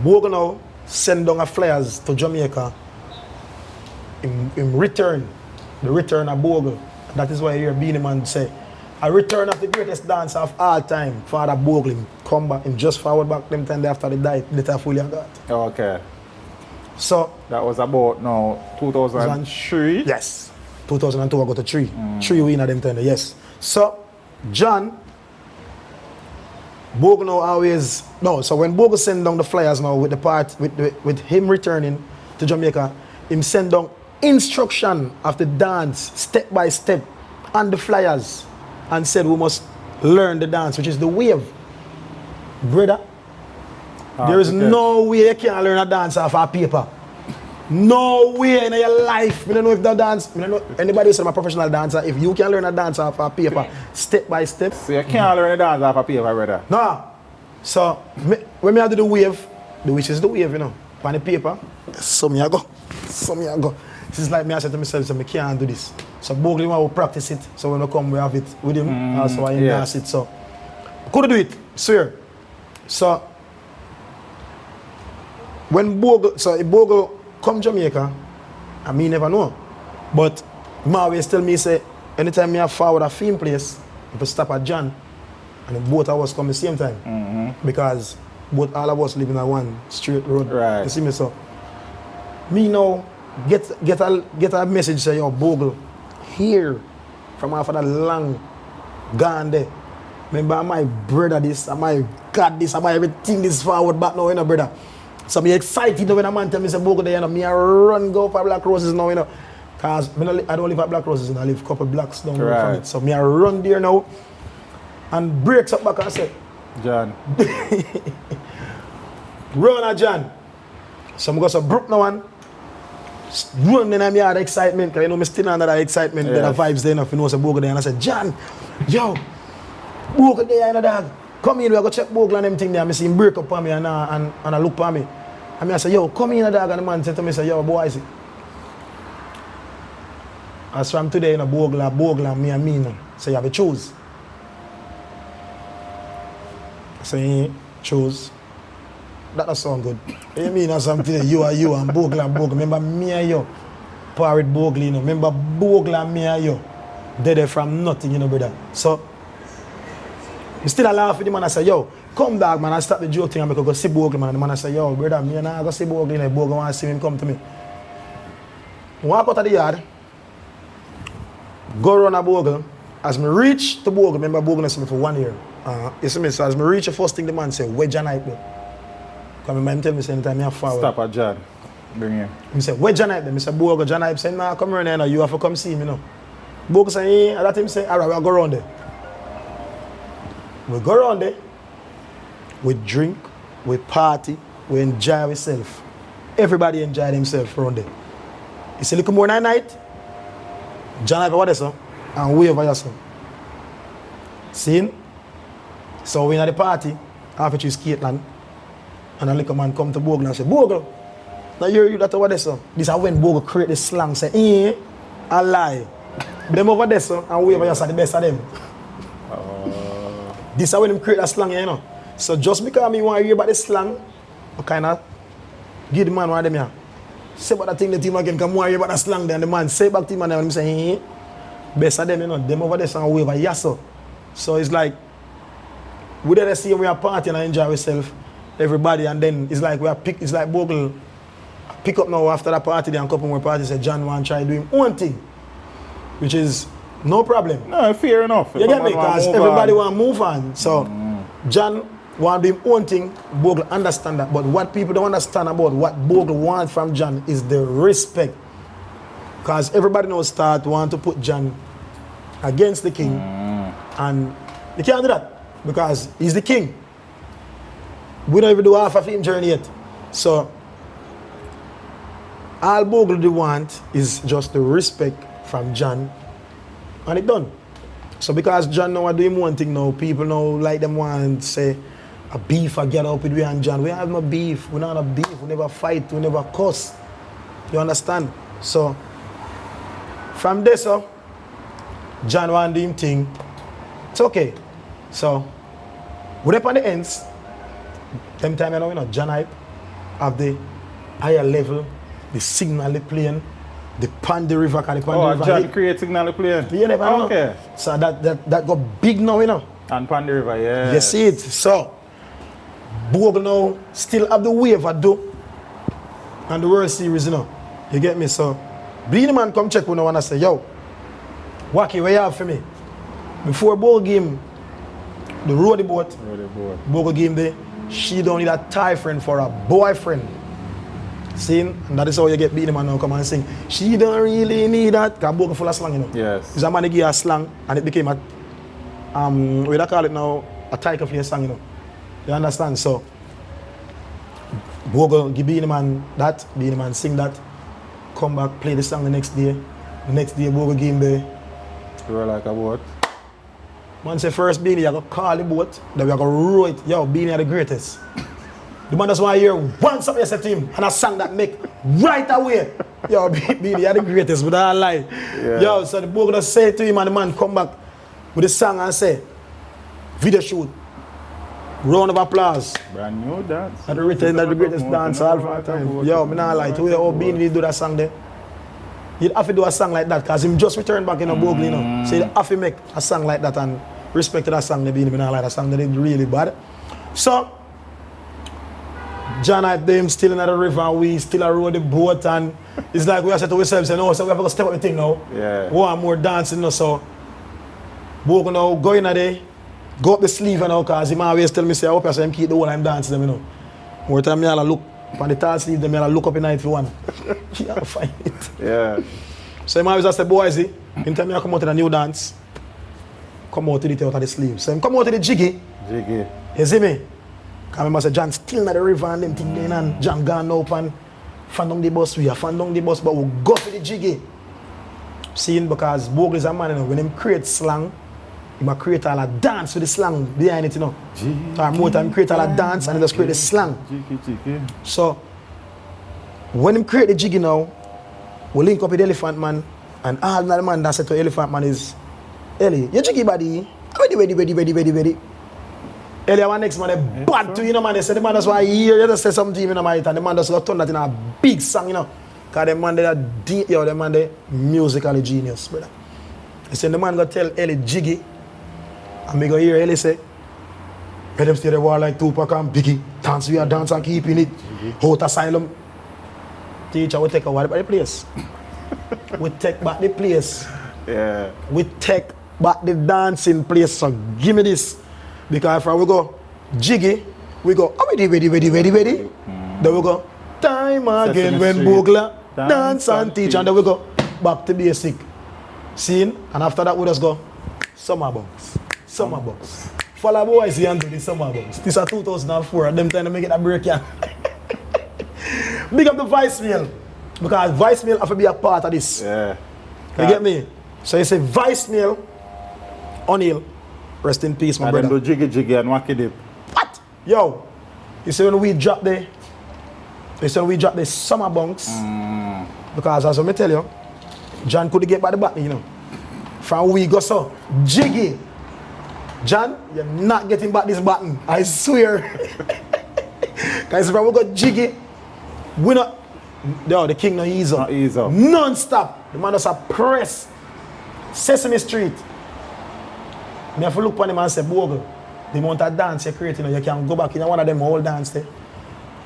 Bogle now send down a flyers to Jamaica in return. The return of Bogle. That is why you hear Beanie Man say, a return of the greatest dancer of all time. Father Bogle, him come back, him just forward back them time after they died, later fully and that. Okay. So that was about now 2003? Yes. 2002 I got to 3. 3 win at them time, yes. So John, Bogle now always so when Bogle send down the flyers now with the part with him returning to Jamaica, him send down instruction of the dance step by step on the flyers and said we must learn the dance, which is the Wave. Brother, there is no way you can learn a dance off a paper. No way in your life. I don't know if that dance, I don't know anybody who's a professional dancer, if you can learn a dance off a paper step by step. So you can't learn a dance off a paper, brother? No. So when I do the Wave, which is the Wave, you know, on the paper, so me I go. This is like me I said to myself, so I can't do this. So Bogle will practice it. So when we come, we have it with him. Also, I endorse it. So could do it, swear. So when Bogle, so if Bogle come Jamaica, I mean never know. But he always tell me, say, anytime me have forward a film place, if I stop at John, and then both of us come the same time. Because both all of us live in a one straight road. Right. You see me, so me now get a message say, yo, Bogle, here from after that long gone there. Remember my brother this, my God this, my everything this forward back now, you know, brother. So me excited when a man tell me say Bogle there, you know, me I run go for Black Roses now, you know. Cause I don't live at Black Roses, I live a couple blocks down from it. So me I run there now and breaks up back and say, John. run at John. So I go so broke now and run in my excitement, because you know me still under that excitement, the vibes there enough, you know, so Bogle there, and I said, John, yo, Bogle there, you know, dog. Come in, we go check Bogle and them thing there. I see him break up on me and I look at me. And I say, yo, come in, dog. And the man said to me, say, yo, BOYSIE. As from today, you know, Bogle and me, you know. So you have to choose. So you choose. That does sound good. You mean as something you and Bogle. Remember me and you. Par with Bogle, you know. Remember Bogle and me and you. They're there from nothing, you know, brother. So I still laugh with the man. I say, yo, come dog, man. I stop the joke thing and I go see Bogle, man. And the man I say, yo, brother, me and I go see Bogle. And Bogle want to see him come to me. Walk out of the yard, go run a Bogle. As me reach to Bogle, remember Bogle has me for 1 year. You see me, so as me reach the first thing the man say, where John Hype there? Because my man tell me, say, anytime I have forward. Stop at John. Bring him. He say, where John Hype there? I say, Bogle, John Hype say, nah, come around here, you have to come see me, you know. Bogle say, and that him say, all right, we'll go around there. We go around there, we drink, we party, we enjoy ourselves. Everybody enjoy themselves around there. It's a little more night, John have what there, so, and we over here, so. See? So we in the party, after choose Caitlin, and a little man come to Bogle and say, Bogle, now you that over there, so. This is when Bogle create the slang, say, I lie. Them over there, so, and we over here, so the best of them. This is when him create that slang, you know. So just because me want to hear about the slang, I kind of give the man one of them here. Say about that thing the team again, come want to hear about that slang then the man say back to him and him say, best of them, you know, them over there so we over here, so. So it's like, we there see we are partying and enjoy ourselves, everybody, and then it's like we are pick, it's like Bogle pick up now after that party and a couple more parties, say John want to try to do him own thing, which is no problem. No, fair enough. You get me? Because everybody want to move on. So, John want to do his own thing, Bogle understand that. But what people don't understand about what Bogle want from John is the respect. Because everybody knows start want to put John against the king. And you can't do that because he's the king. We don't even do half of him journey yet. So, all Bogle do want is just the respect from John. And it done. So because John now doing one thing now, people now like them want to say a beef I get up with we and John. We have no beef. We not a beef. We never fight. We never cuss. You understand? So from there, so John want to do him thing. It's okay. So we're up on the ends. Them time you know, John Hype have the higher level, the signal they playing. The Pandy River, because the Pandy River. John create signal plane. You never know. Okay. So that got big now, you know. And Pandy River, yeah. You see it. So Bogle now still have the wave I do. And the World Series, you know. You get me? So Beanie Man come check when I wanna say, yo, Wacky, where you have for me? Before Bogle game, the roadie boat. Bogle game there, she don't need a Thai friend for a boyfriend. See, and that is how you get Beanie Man now come and sing. She don't really need that. Because Bogle full of slang, you know. Yes. It's a man that give her a slang and it became a what do I call it now? A title for your song, you know. You understand? So Bogle give Beanie Man that, Beanie Man sing that, come back, play the song the next day. The next day Bogle game there. You were like a boat. Man say first Beanie, you go call the boat, then we go row it. Yo, Beanie are the greatest. The man just want to hear one song you say to him and a song that make right away. Yo, Beanie, you're the greatest, but I lie. Yeah. Yo, so the boy just say to him and the man come back with the song and say, video shoot. Round of applause. Brand new dance. And the written the greatest dance all for time. Yo, me not lie to you, how Beanie do that song there. He'd have to do a song like that because him just returned back in a Bogle, you know. So he'd have to make a song like that and respect that song they Beanie, me not like that song that is really bad. So, John and them still in the river and we still rode the boat and it's like we are said to ourselves, no, so we have to step up the thing now. Yeah. One more dancing, you know, so Bogle now go in there. Go up the sleeve and all because him always tell me say I hope I say him keep the whole time dancing them, you know. More time me all look on the tall sleeve them, I look up in night for one. I'll find it. Yeah. So him always say, Boysie, him tell me I come out to the new dance. Come out to the out of the sleeve. So him come out to the Jiggy. Jiggy. You see me? Because I remember say John still in the river and them thing then and John gone up and fan down the bus, we are fan down the bus, but we go for the Jiggy. Seeing because Bogle is a man, you know, when him create slang, he might create all a dance with the slang behind it, you know. Or more time create all a dance and he just create the slang. Jiggy. So when him create the Jiggy now, we link up with the Elephant Man and all the man that said to Elephant Man is Ellie, your Jiggy body, ready. Ellie, our next man, they bad to you know man, they said the man just want to hear you just say something to him, you know, man, and the man just got turn that in a big song, you know. Because the man they are deep, yo, the man they musically genius, brother. They said the man go tell Ellie Jiggy. And me go hear Ellie say, let them stay the war like Tupac and Biggie. Dance, we are dance and keeping it. Out asylum. Teacher, we take a while by the place. We take back the place. Yeah. We take back the dancing place. So give me this. Because if we go Jiggy, we go, are we ready? Then we go, time again when Bogle dance and teach. And then we go back to basic. Scene. And after that we just go, summer box. Follow Boysie and do the summer box. This is 2004 and them trying to make it a break, yeah. Big up the voicemail. Because voicemail have to be a part of this. Yeah. You get me? So you say voicemail, O'Neal, rest in peace, my And brother. then do Jiggy and wacky dip. What? Yo, you see when we drop the summer bunks, because as I tell you, John couldn't get by the button, you know. From we go so, Jiggy. John, you're not getting back this button. I swear. Guys, if we got Jiggy, we not. No, the king no ease up. Non-stop. The man does a press. Sesame Street. Me have to look on him and say, Bogle, the amount of dance you're creating, you can go back in one of them old dance there.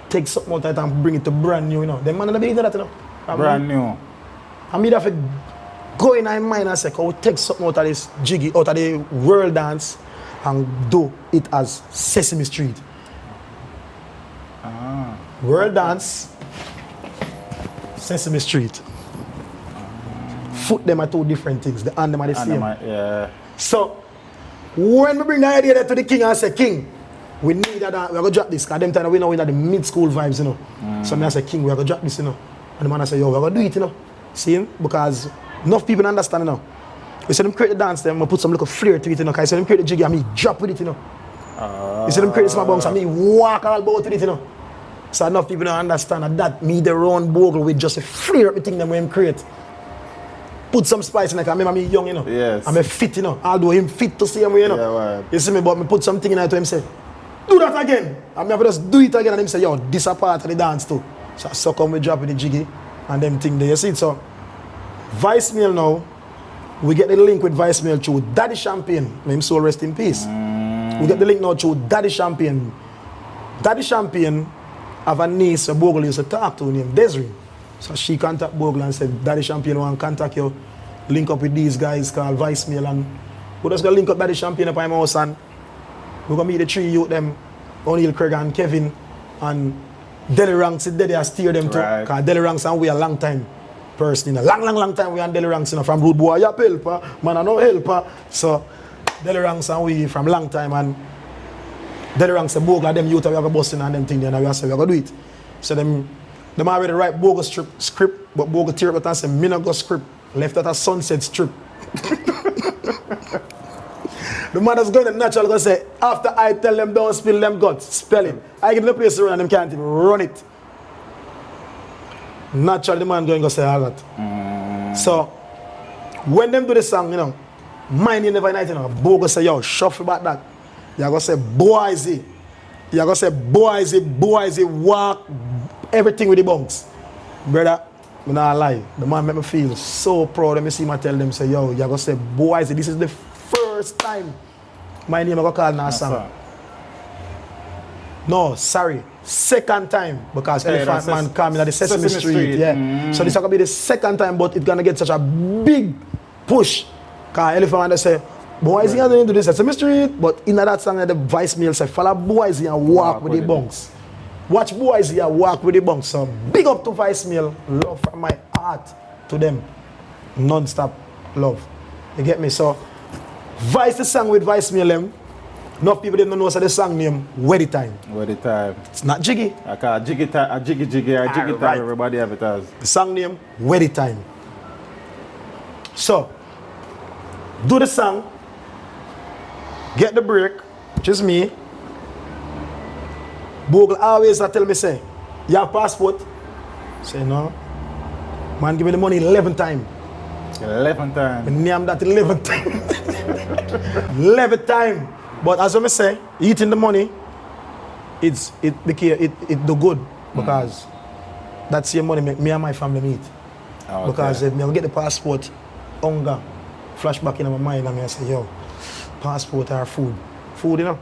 Take something out of it and bring it to brand new, you know. The man don't believe that, you know. Brand new. I mean, have to go in my mind and say, can we take something out of this Jiggy, out of the world dance and do it as Sesame Street. World dance, Sesame Street. Foot them are two different things. The and them are the same. Yeah. So, when we bring the idea to the king and say, King, we need that, we're going to drop this. Because them time we know we're in the mid-school vibes, you know. So I say, King, we're going to drop this, you know. And the man I say, yo, we're going to do it, you know. See? Because enough people understand, you know. We say them create the dance, then we put some little flair to it, you know. Because I say them create the Jiggy and me drop with it, you know. You see them create the small bounce and me walk all about with it, you know. So enough people don't understand that me the round Bogle with just a flair up the thing them we create. Put some spice in it, I remember me young, you know. Yes. I'm a fit, you know. Although him fit to see him, you know. Yeah, right. You see me, but me put something in it to him say, do that again. And me have to just do it again and him say, yo, this a part of the dance too. So come we drop with the Jiggy and them thing there. You see it, so voicemail now, we get the link with voicemail through Daddy Champagne. May him soul rest in peace. We get the link now through Daddy Champagne. Daddy Champagne have a niece who Bogle used to talk to named Desiree. So she contact Bogle and said, Daddy Champagne want to contact you, link up with these guys called voicemail, and we just gonna link up Daddy Champagne up in my house and we're gonna meet the three youth them, O'Neal, Craig and Kevin, and Deli Ranks is there, I steer them too. Right. Because Deli Ranks and we a long time person, you know. Long time we and Deli Ranks, you know, from Rude Boy, you helper, man I no helper. So Deli Ranks and we from long time, and Deli Ranks the Bogle them youth we have a busting and them thing there, and we say we gonna do it. So them already write Bogle script, but Bogle tear up and say, me not go script. Left at a Sunset Strip. The mother's going to natural gonna say, after I tell them don't spill them guts, spell it. I give them the place to run and them can't even run it. Naturally, the man going to say all that. So, when them do the song, you know, mind you never night, you know, Bogle say, yo, shuffle about that. You're going to say, BOYSIE. You're going to say, BOYSIE, walk, everything with the bunks. Brother, I'm not lie. The man make me feel so proud. Let me see him tell them, say, yo, you're going to say, BOYSIE. This is the first time my name I got called in a song. No, sorry. Second time, because Elephant Man came in at the Sesame Street. Yeah. So this is going to be the second time, but it's going to get such a big push. Because Elephant Man say, BOYSIE are going to do this Sesame Street, but in that song, the voicemail say, follow BOYSIE and walk with the bunks. Watch BOYSIE and walk with the bunks. So big up to voicemail. Love from my heart to them. Non-stop love. You get me? So, Vice the song with voicemail them. Enough people didn't know the song name, Wedding Time. Wedding Time. It's not Jiggy. I call Jiggy time, Jiggy time, right. Everybody have it as. The song name, Wedding Time. So, do the song, get the break, which is me. Bogle always tell me, say, you have passport? Say, no. Man, give me the money 11 times. 11 times. My name that 11 times. 11 times. But as I say, eating the money, it do good because that's your money make me and my family meet. Okay. Because if I get the passport, hunger, flashback in my mind, and I say, yo, passport or food. Food, you know.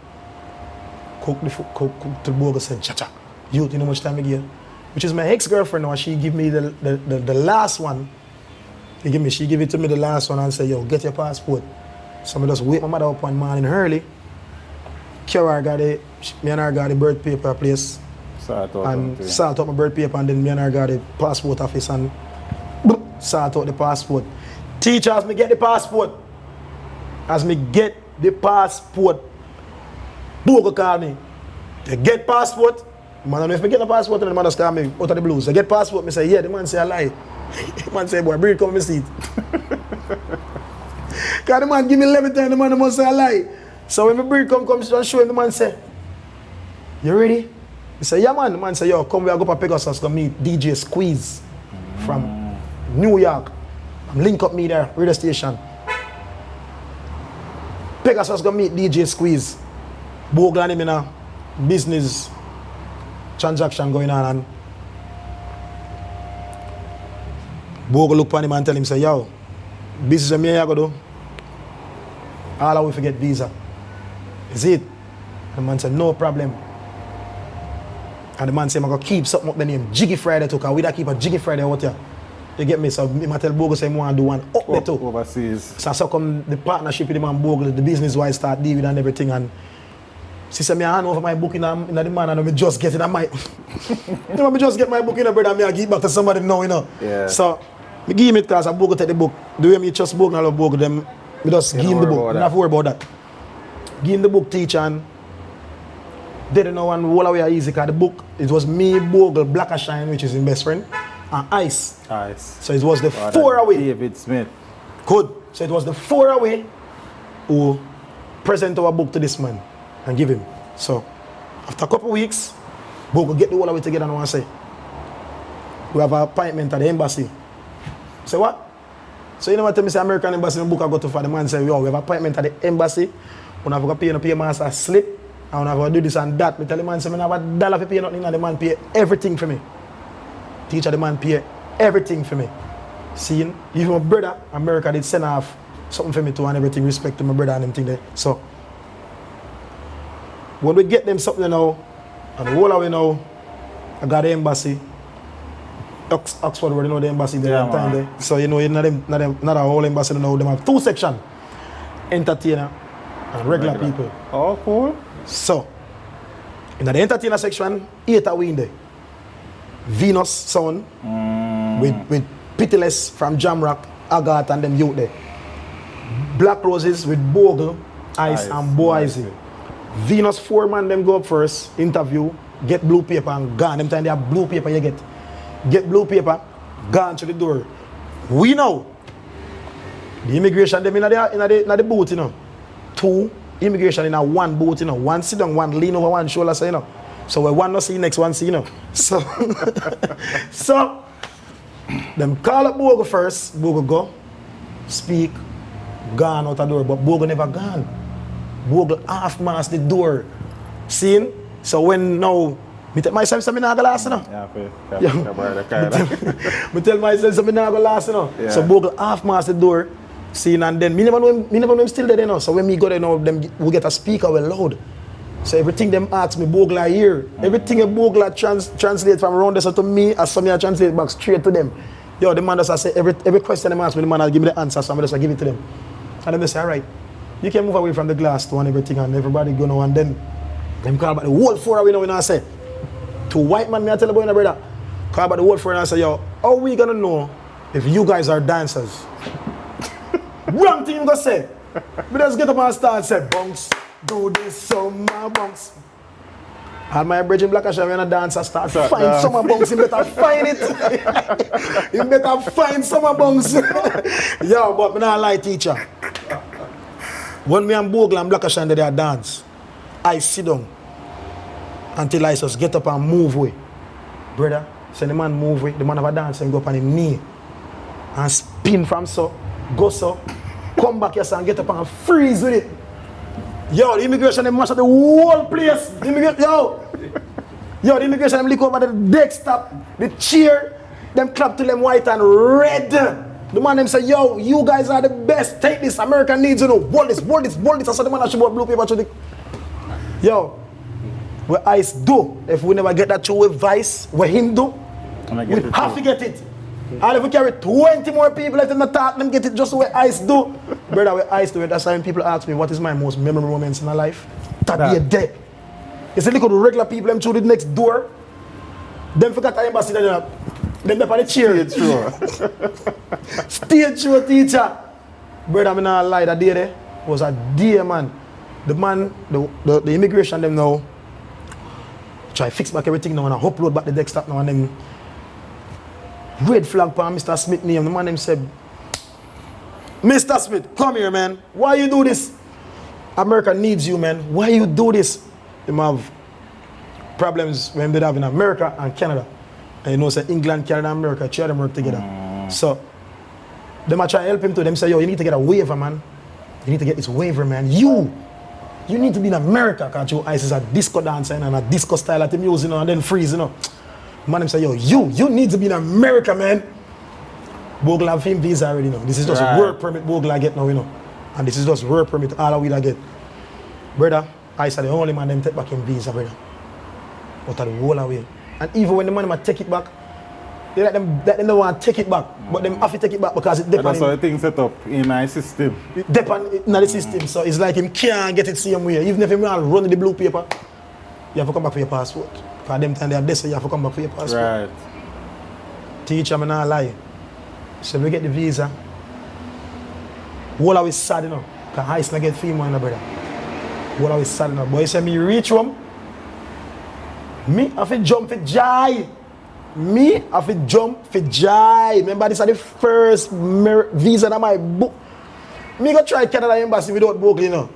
Cook the food, cook to the Bogle said, cha-cha. You know how much time I give? Which is my ex-girlfriend now, she give me the last one. She give it to me the last one and say, yo, get your passport. So I just wake my mother up one morning early. Carol got it, me and her got the birth paper place. Sort out my birth paper and then me and her got the passport office and sort out the passport. Teacher, as me get the passport, Bogle call me. You get passport? Man, I don't know if I get the passport and the man just call me out of the blues. I get passport, I say, yeah, the man say I lie. The man say, boy, breathe, come in my seat. Because the man give me 11 times, the man must say I lie. So when my breed come and show him, the man say, you ready? He say, yeah man. The man say, yo, come we go to Pegasus to meet DJ Squeeze from New York. I'm link up me there, radio station. Pegasus go meet DJ Squeeze. Bogle and him in a business transaction going on and Bogle look at him and tell him, say, yo, business is me I go do. All I will forget visa. Is it? And the man said, no problem. And the man said, I'm going to keep something up the name. Jiggy Friday too, because we don't keep a Jiggy Friday out here. You get me? So I tell Bogle say I want to do one up there too. Overseas. So come the partnership with the man Bogle, the business wise start dealing and everything. And she said, I hand over my book in the man and I just get it. I just get my book in the brother and I give it back to somebody now, you know. Yeah. So I give him it because I Bogle take the book. The way me trust Bogle and I love Bogle, them, I just give him the book. I don't have to worry about that. Give him the book, teacher, and they didn't know one all away easy because the book, it was me, Bogle, Black and Shine, which is his best friend, and Ice. So it was the four away. David Smith. Good. So it was the four away who present our book to this man and give him. So after a couple of weeks, Bogle get the whole away together and I say, we have an appointment at the embassy. Say what? So you know what tell me say American embassy in the book I go to for the man say, yo, we have an appointment at the embassy. We have to pay no pay master slip. And we have to do this and that. Me tell the man say I have $1 to pay nothing and the man pay everything for me. Teacher the man pay everything for me. See, even my brother, America did send off something for me too and everything, respect to my brother and everything there. So when we get them something now, and the whole of it now, I got the embassy. Oxford where you know the embassy there yeah, time there. So you know not a whole embassy now, them have two sections. Entertainer and regular people. Oh, cool. So, in the entertainer section, 8 are we in there. Venus Sound with Pitiless from Jamrock, Agatha and them youth there. Black Roses with Bogle, Ice and BOYSIE. Venus 4 man them go up first, interview, get blue paper and gone. Them time they have blue paper you get blue paper, gone to the door. We know the immigration them in the booth, you know. 2 immigration in a one boat, you know, one sit down, one lean over one shoulder, so you know. So we one not see next one see, you know. So so them call up Bogle first, Bogle go, speak, gone out the door, but Bogle never gone. Bogle half mask the door. Seen? So when now me tell myself something not gonna last, you know. Me tell myself something not gonna last, you know. Yeah. So Bogle half mask the door. See, and then me never know him still there, you know. So when me go there now, them we get a speaker well loud. So everything them ask me, Bogle hear. Everything a Bogle translate from around there so to me, as some I translate back straight to them. Yo, the man just say every question them ask me, the man will give me the answer, so I just give it to them. And then they say, all right, you can move away from the glass to and everything, and everybody go now, and then them call about the whole four away now, and I say, to white man, me I tell the boy, brother, call about the whole four, and I say, yo, how we gonna know if you guys are dancers? Wrong thing you gonna say. We just get up and start and say, bunks, do this, some bunks. And my bridge in Black Asha, when I dance, I start find some bunks. You better find it. You better find some bunks. Yo, but me not lie, teacher. When me and Bogle and Black Asha they dance, I sit down until I just get up and move way. Brother, so the man move way, the man have a dance and go up on his knee and spin from so, go so, come back here and get up and freeze with it. Yo, the immigration them mash up the whole place. The immigration them lick over the desktop, the chair, them clap till them white and red. The man them say, yo, you guys are the best. Take this, America needs you know. Bold this. I saw the man actually bought blue paper to the. Yo, what ICE do, if we never get that through with Vice, what him do, we have to get it. And if we carry 20 more people, let them not talk, them get it just the way ICE do. Brother, what ICE do, that's why when people ask me what is my most memorable moments in my life, that be a day. It's a little regular people, them through the next door, them forgot the embassy, them up on the chair. Stage show teacher. Brother, I'm not lie, that day there was a day, man. The man, the immigration them now, try fix back everything now and I upload back the desktop now and then red flag for Mr. Smith name. The man them said, Mr. Smith, come here, man. Why you do this? America needs you, man. Why you do this? Them have problems when they have in America and Canada. And you know, say England, Canada, and America, three of them work together. So, them I try to help him too. Them say, yo, you need to get a waiver, man. You need to get this waiver, man. You need to be in America, because your ICE is a disco dancer and a disco style at the music, you know, and then freeze, you know. Man, them say, yo, you need to be in America, man. Bogle have him visa already, you know. This is just work permit Bogle I get now, you know. And this is just work permit all we get. Brother, ICE are the only man them take back him visa, brother. But the whole away. And even when the man take it back, they let them don't want to take it back, but them have to take it back because it depends. That's how the thing set up in my system. It depends in the system, so it's like him can't get it same way. Even if him run the blue paper, you have to come back for your passport. Because them time they are there, so you have to come back for your passport. Right. Teacher, I'm not lie. So we get the visa. All always sad, you know, because ICE not get female, you know, brother. All always sad, you know. Boy, say me reach home, me have to jump for joy. Me have to jump for joy. Remember, this is the first visa that my book. Me go try Canada Embassy without book, you know,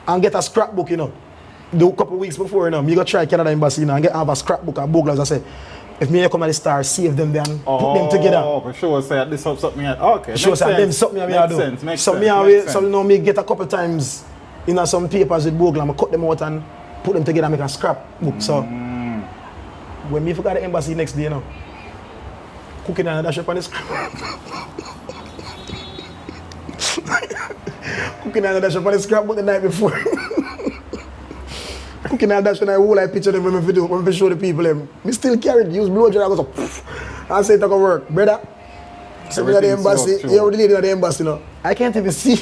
and get a scrapbook, you know. Do a couple of weeks before, you know, me go try Canada Embassy, you know, and have a scrapbook and book, as I say. If me come at the star, save them then, put them together. Oh, for sure, say this something. Okay, sure, say them something I do. Makes so sense. Me away, so you know, me get a couple times, you know, some papers with Bogle, and I cut them out and put them together and make a scrapbook. So when me forgot the embassy next day, you know, cooking and dash up on the scrap. Cooking and dash up on the scrapbook the night before. Cooking and dash when I whole I picture them when I show the people them. Me still carry it, use blow dry, I go so and say it to go work, brother. So me at the embassy, the lady at the embassy, you know, I can't even see.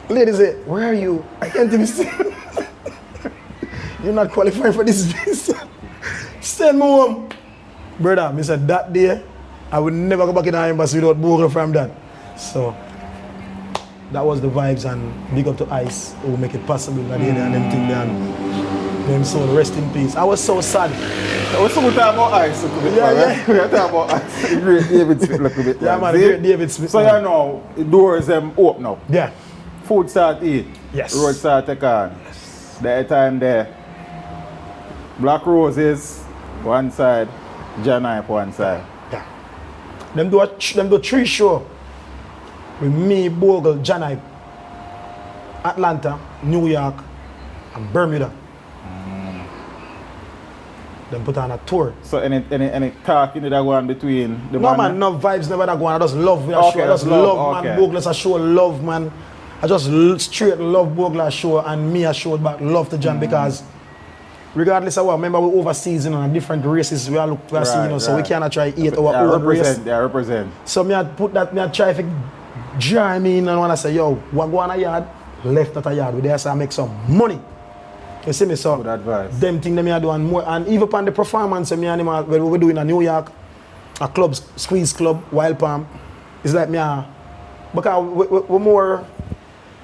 The lady say, where are you? I can't even see. You're not qualified for this visa. Send me home. Brother, me said that day, I would never go back in the embassy without Bogle from that. So, that was the vibes, and big up to ICE who will make it possible that day and them thing there. And them soul, rest in peace. I was so sad. We're talking about ice a little bit, Yeah, man. yeah. We're talking about ice. The great David Smith a little bit. Yeah, man, See? the great David Smith. So man. you know, the doors open up. Yeah. Food start eat. Yes. Road start take on. Yes. That time there. Black Roses, one side. Johnny one side. Yeah. Them do 3 show. With me, Bogle, Johnny, Atlanta, New York, and Bermuda. Them put on a tour. So any talk that go on between the No man, no vibes never that go on. I just love with a show. I just love man. Bogle a show love man. I just straight love Bogle a show, and me a show back love to John because regardless of what, remember we overseas, you know, and different races we are look we are seeing, you know, so we cannot try eat our own race. They represent. So me I put that, me I try to jar me in and wanna say, yo, what go on a yard, left at a yard, we there so I make some money. You see me, so good advice. them thing them I do and more, and even upon the performance me and him when we do in New York, a club, Squeeze Club, Wild Palm, it's like me because we more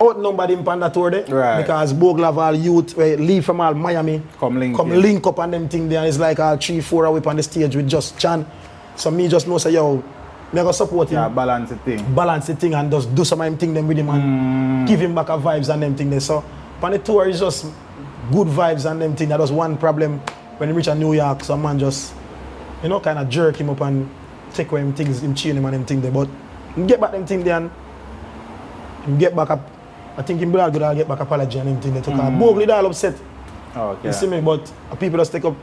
outnumbered him on that tour there. Right. Because Bogle have all youth leave from all Miami, come link up and them thing there, and it's like all 3-4 away on the stage with just Chan. So me just know say yo, me go support him. Yeah, balance the thing and just do some of them thing them with him and give him back a vibes and them thing there. So on the tour is just good vibes and them thing. That was one problem when he reached New York. Some man just, you know, kind of jerk him up and take away him things, him chain him and them thing there. But him get back them thing there and him get back up. I think him blood good get back apology and them thing there. Bogle is all upset. Okay. You see me, but people just take up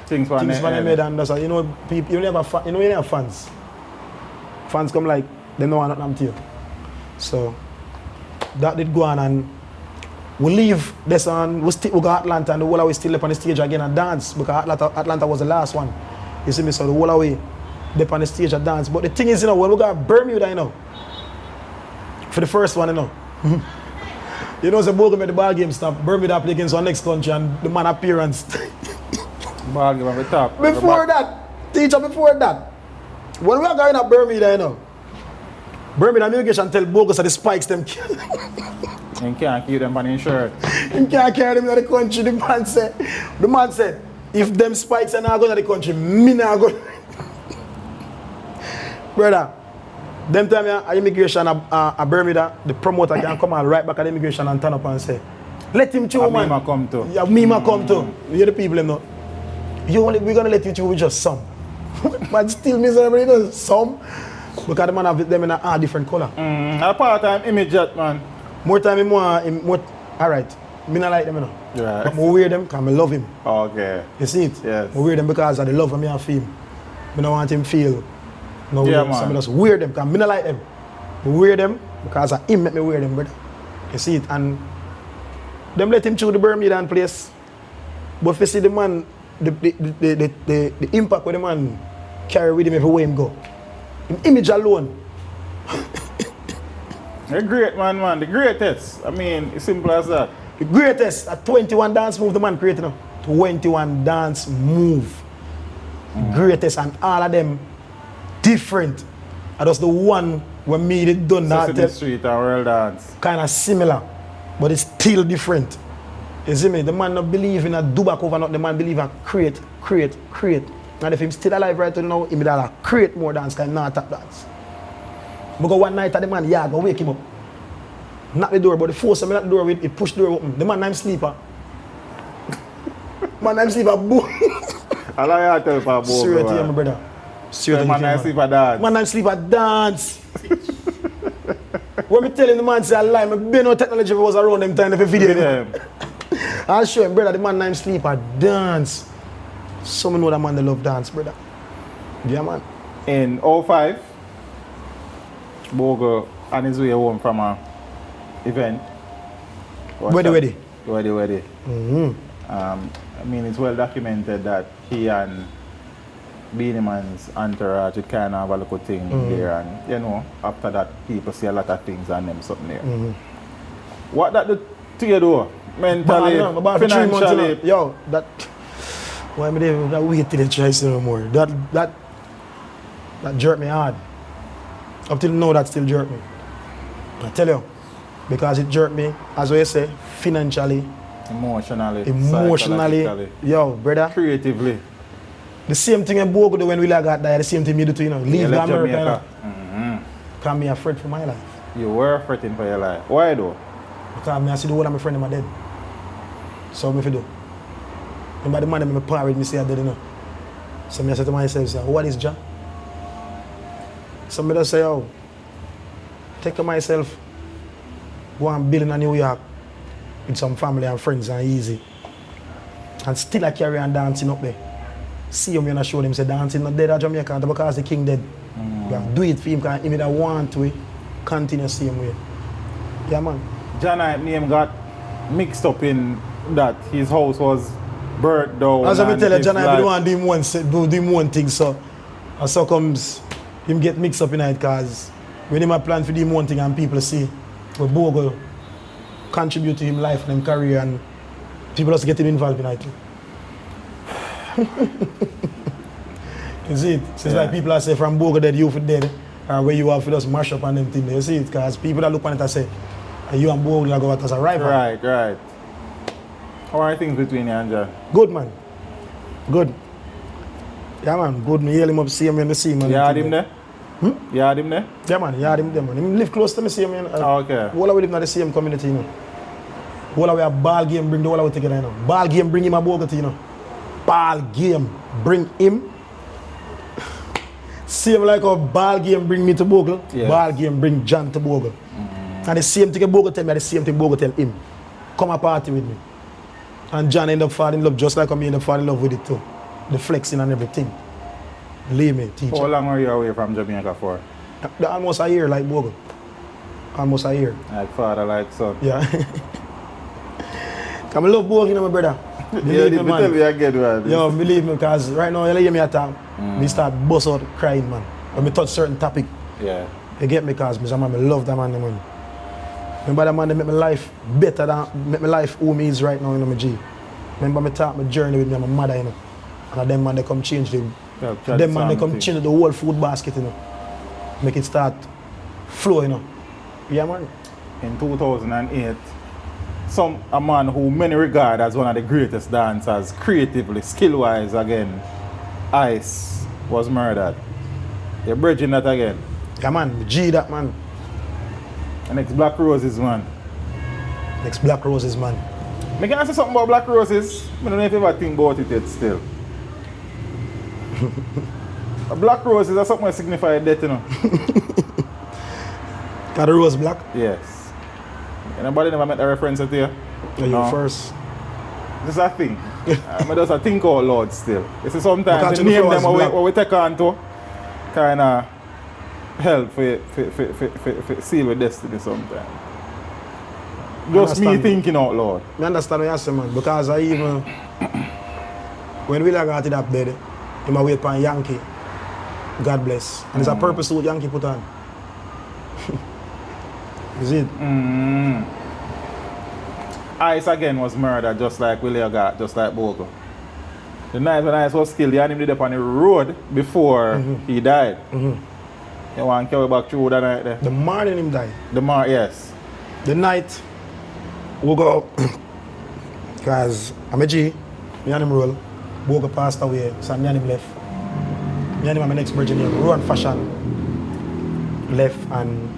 things for them head and that's how, you know, people, you never have fans. Fans come like they know nothing to you. So that did go on and we leave this on, we go Atlanta and the whole way still up on the stage again and dance because Atlanta was the last one. You see me, so the whole way up on the stage and dance. But the thing is, you know, when we got Bermuda, you know, for the first one, you know, you know, the Bogle made the ball game stop, Bermuda play against our next country and the man appearance. Ball game on the top. Before that, when we are going to Bermuda, you know, Bermuda immigration tell Bogle so the spikes them. You can't keep them on insurance. You can't carry them to the country. The man said, if them spikes are not going to the country, me not go. Brother, them time at immigration at Bermuda, the promoter can come out right back at immigration and turn up and say, let him through, man. Me come too. Yeah, me come too. You hear the people, them know. We're going to let you through with just some. But still miserable, you know, some. Because the man have them in a different color. A part-time image that, man. More time, more alright. Me not like them, you know. Right. But I wear them because I love him. Okay. You see it? Yes. I wear them because of the love of me and him. I don't want him feel. No, yeah, man. man. So I just wear them because I don't like them. I wear them because of him make me wear them, brother. You see it? And them let him through the Bermudan place. But if you see the man, the impact with the man carry with him everywhere him go. Him image alone. The great man, the greatest. I mean, it's simple as that. The greatest, a 21 dance move the man created now. 21 dance move. Greatest, and all of them different. And that's the one when me did done that. Sesame Street and World Dance. Kind of similar, but it's still different. You see me? The man not believe in a do back over, not the man believe in create. And if he's still alive right now, he will create more dance, kind of not tap dance. I go one night at the man, yeah, go wake him up. Knock the door, but the force him knock the door with it push the door open. The man I'm sleeper. Man I'm sleeper, boom. I like to tell for Bogle. Straight here, my brother. Straight man I'm sleeper dance. Man I'm sleeper dance. When me tell him the man say I lie, I be no technology if it was around them time if a video them. I'll show him, brother, the man I'm sleeper dance. Some know that man they love dance, brother. Yeah, man. In 05, Bogle on his way home from a event. Ready. Mm-hmm. I mean, it's well documented that he and Beanie Man's entourage kind of have a little thing there, and you know, after that, people see a lot of things on them something there. What that do to you though? Mentally, financially? Yo, that. Why am I there? That wait till they try to no more. That jerked me hard. Up till now, that still jerked me. I tell you, because it jerked me, as I say, financially, emotionally, yo, brother. creatively. The same thing in Bogle do when we got there, the same thing me do too, you know. Leave the America, you know. Because me afraid for my life. You were fretting for your life. Why though? Because me I see the whole of my friend them are dead. So me fi do. And by the man me par with me say I dead, you know. So me I say to myself, say, what is Jah? So me just say, oh, take to myself, go and build in New York with some family and friends and easy. And still I carry on dancing up there. See him and I show them say dancing not dead at Jamaica because the king dead. Do it for him because he don't want to continue same way. Yeah man. Johnny name got mixed up in that his house was burnt down. As I tell you, Johnny don't want to do him one thing, so comes him get mixed up in it because when him a plan for him one thing and people see what Bogle contribute to him life and him career and people just get him involved in it too. You see it? So it's like people are say from Bogle dead, you for dead, or where you have to just mash up on them things. You see it? Because people that look on it and say, you and Bogle are going as a rival. Right. How are things between you and John? Good man. Good. Yeah man, good. Me hear him up, see him in the sea man. You had him there? You had him there? Yeah man, you had him there man. He live close to me, see him in. Okay. All of we live in the same community, you know. All of we a ball game bring the whole of we together, you know. Ball game bring him a Bogle, you know. Ball game bring him. Same like a ball game bring me to Bogle, yes. Ball game bring John to Bogle. And the same thing Bogle tell me, the same thing Bogle tell him. Come a party with me. And John end up falling in love just like me end up falling in love with it too. The flexing and everything. Believe me, teacher. How long are you away from Jamaica for? Almost a year like Bogle. Almost a year. Like father, like son. Yeah. Come I love Bogle, you know, my brother. Believe me, man. Tell me again, man. Yo, believe me, because right now, you hear me at time, me start bust out crying, man. When me touch certain topic. Yeah. You get me, because I love that man, man. Remember that man, they make my life better than, make my life who me is right now, you know, my G. Remember me talk my journey with me and my mother, you know. And them man, they come change the, them man, they come change the whole food basket, you know. Make it start flow, you know. Yeah, man. In 2008, a man who many regard as one of the greatest dancers, creatively, skill-wise again, Ice, was murdered. You're bridging that again. Yeah, man. G that, man. The next Black Roses, man. Next Black Roses, man. I can ask you something about Black Roses. I don't know if you ever think about it yet still. Black Roses are something that signifies death, you know. Got the rose black? Yes. Anybody never met a reference to you? Yeah, no. You first. This is a thing. I just a think out loud still. You see sometimes the name them what we take on to kind of help for seal with destiny sometimes. Just me thinking out loud. I understand what you're saying, man. Because I even when we got to that bed, he might wait for a Yankee. God bless. And it's a purpose what Yankee put on. Is it? Ice again was murdered just like Willie got, just like Bogle. The night when Ice was killed, he had him up on the road before he died. You want to carry back through that night there? The morning him died. Yes. The night we go because I'm a G, me and him roll. Bogle passed away, so me and him left. Me and him are my next virgin here. Run fashion. Left and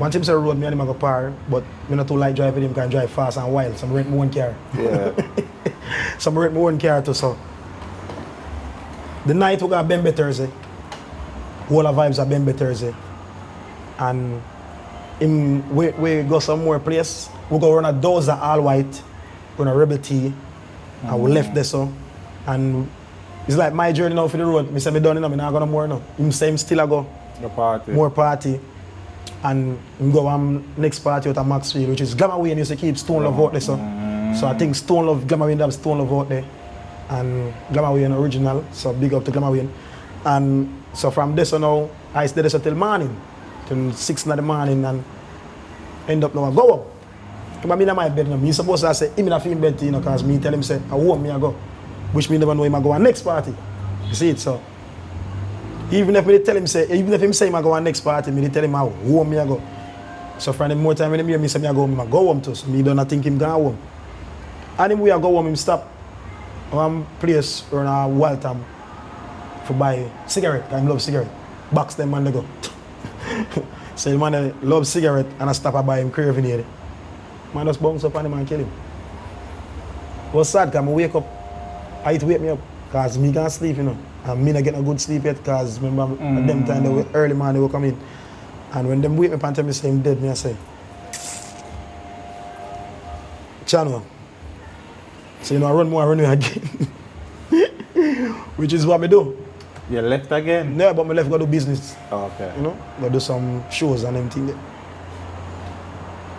once him say road, me and him go par, but me not too like driving him, can drive fast and wild, so I rent my own car. Yeah. So I rent my own car too, so. The night we got Bembe Thursday, whole of vibes are Bembe Thursday. And we go some more place, we go run a Dozer all white, run a Rebel Tea, and we left there so. And it's like my journey now for the road, me say me done enough, me not gonna more now. Him say him still a go. The party. More party. And we go on next party out of Maxfield, which is Glamour Wayne used to keep Stone Love out there. So I think Stone Love, Glamour Wayne have Stone Love out there. And Glamour Wayne original, so big up to Glamour Wayne. And so from this on now, I stayed there till morning, till 6 in the morning, and end up now I go up. Come on, in my bed now. Me supposed to say, him in a film bed, you know, because me tell him say, I want me I go. Which me never know him I go on next party. You see it, so. Even if me tell him say, even if him say I go on next party, me tell him how home me I go. So for the more time when him hear me say me I go home too. So me don't think him go home. And him we I go home, him stop one place around Waltham for buy cigarette. I love cigarette. Box them and they go. So the man love cigarette and I stop and buy him craving here. Man just bounce up on him and kill him. It was sad because I wake up, I had to wake me up because me can't sleep, you know. And me not get a good sleep yet because remember at them time they were early man they will come in. And when them wake me up and tell me say him dead, me I say, Channel. So you know I run again. Which is what me do. You left again? No, but me left go do business. Oh, okay. You know, go do some shows and everything there.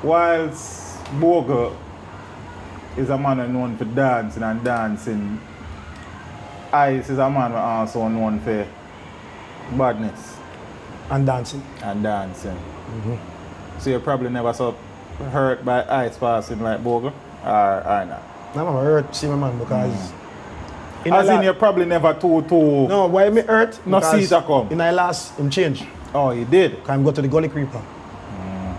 Whilst Bogle is a man known for dancing, Ice is a man also known for badness. And dancing. So you probably never saw hurt by Ice passing like Bogle? Or not? No, I'm hurt see my man because... As in you probably never too... No, why me hurt? Not see that come? In I last, him change. Oh, he did? Because I go to the Gully Creeper.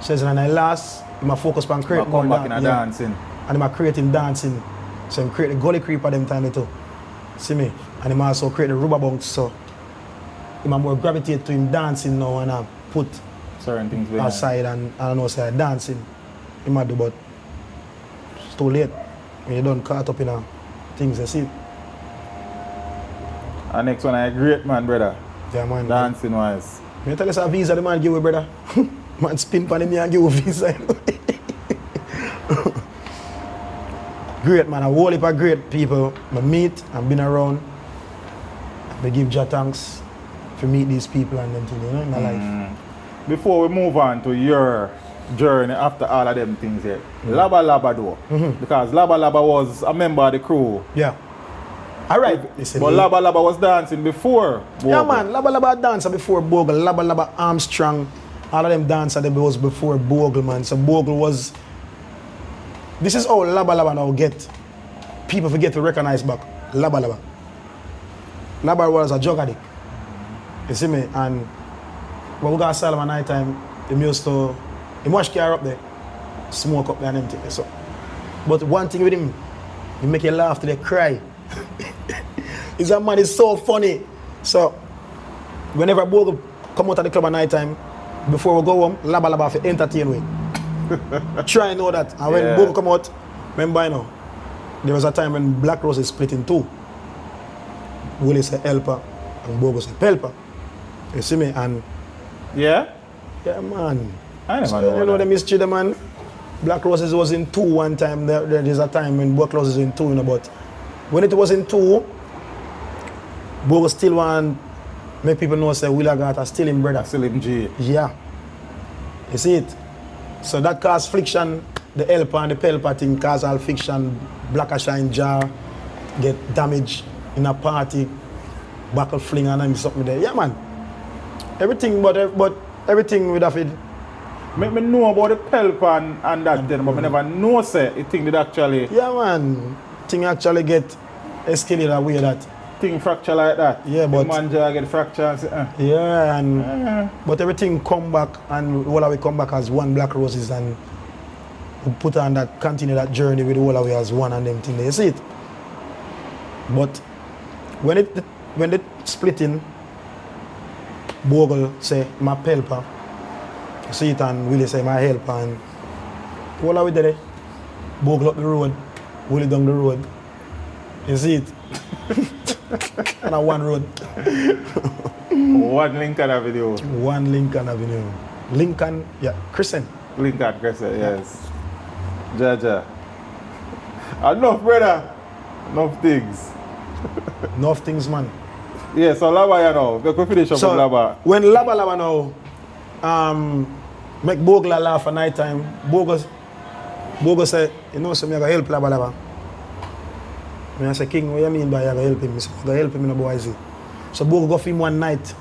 Says in I last, I'm focus on creating come back in a dancing. And I'm creating dancing. So I'm create the Gully Creeper them time too. See me? And I'm also create the rubber bounce, so I'm more gravitate to him dancing now and I put certain things behind. Aside and I don't know, say dancing. He might do, but it's too late. When you don't caught up in things, you see. And next one, I great man, brother. Yeah, man. Dancing wise. Me tell you a visa the man give you, brother. Man spin pan him and give you visa. Great man, a whole heap of great people I meet and been around. I give Jah thanks for meet these people and them things, you know, in my life. Before we move on to your journey after all of them things here, Laba Laba though, because Laba Laba was a member of the crew. Yeah. Alright. But Laba Laba was dancing before Bogle. Yeah man, Laba Laba dancer before Bogle, Laba Laba Armstrong, all of them dancers that was before Bogle, man. So Bogle was... This is how Laba Laba now get. People forget to recognize back. Laba Laba. Laba was a drug addict. You see me? And when we got asylum at night time, he used to... He wash car up there, smoke up there and everything. So, but one thing with him, he make you laugh till they cry. He's a man, he's so funny. So, whenever Bogle come out of the club at night time, before we go home, Laba Laba for entertain we. Try and know that. And when Bogle come out, remember, you know, there was a time when Black Roses split in two. Willie said helper and Bogle said pelper. You see me? And yeah, man. I never so, know. You know the mystery, the man. Black Roses was in two one time. There's a time when Black Roses in two, you know, but when it was in two, Bogle still want make people know say Willa Gata still him brother. Still him G. Yeah. You see it? So that caused friction, the helper and the pelper thing cause all friction, Black Shine jar, get damaged in a party, buckle fling and something there. Yeah man. Everything but everything would have it. Make me know about the pelper and that then, but I never know say it thing did actually. Yeah man. Thing actually get escalated away that. Thing fracture like that. Yeah, but the man jaw get fracture and say, yeah, and but everything come back and all we come back as one Black Roses and we put on that continue that journey with all we as one and them thing. You see it? But when they splitting, Bogle say my pelper. You see it and Willie say my helper and all we did it. Bogle up the road, Willie down the road. You see it? And on one road. One Lincoln Avenue. One Lincoln Avenue. Lincoln, yeah, Crescent. Lincoln Crescent, yes. Jaja. Enough, brother. Enough things. Enough things, man. Yeah, so Laba, you know, we can finish up so with Laba. When Laba Laba now, make Bogle laugh at night time, Bogle say, you know, so me I help Laba Laba. I say, King, what do you mean by I help him? I say, I help him in the BOYSIE. So Bogle go for him one night,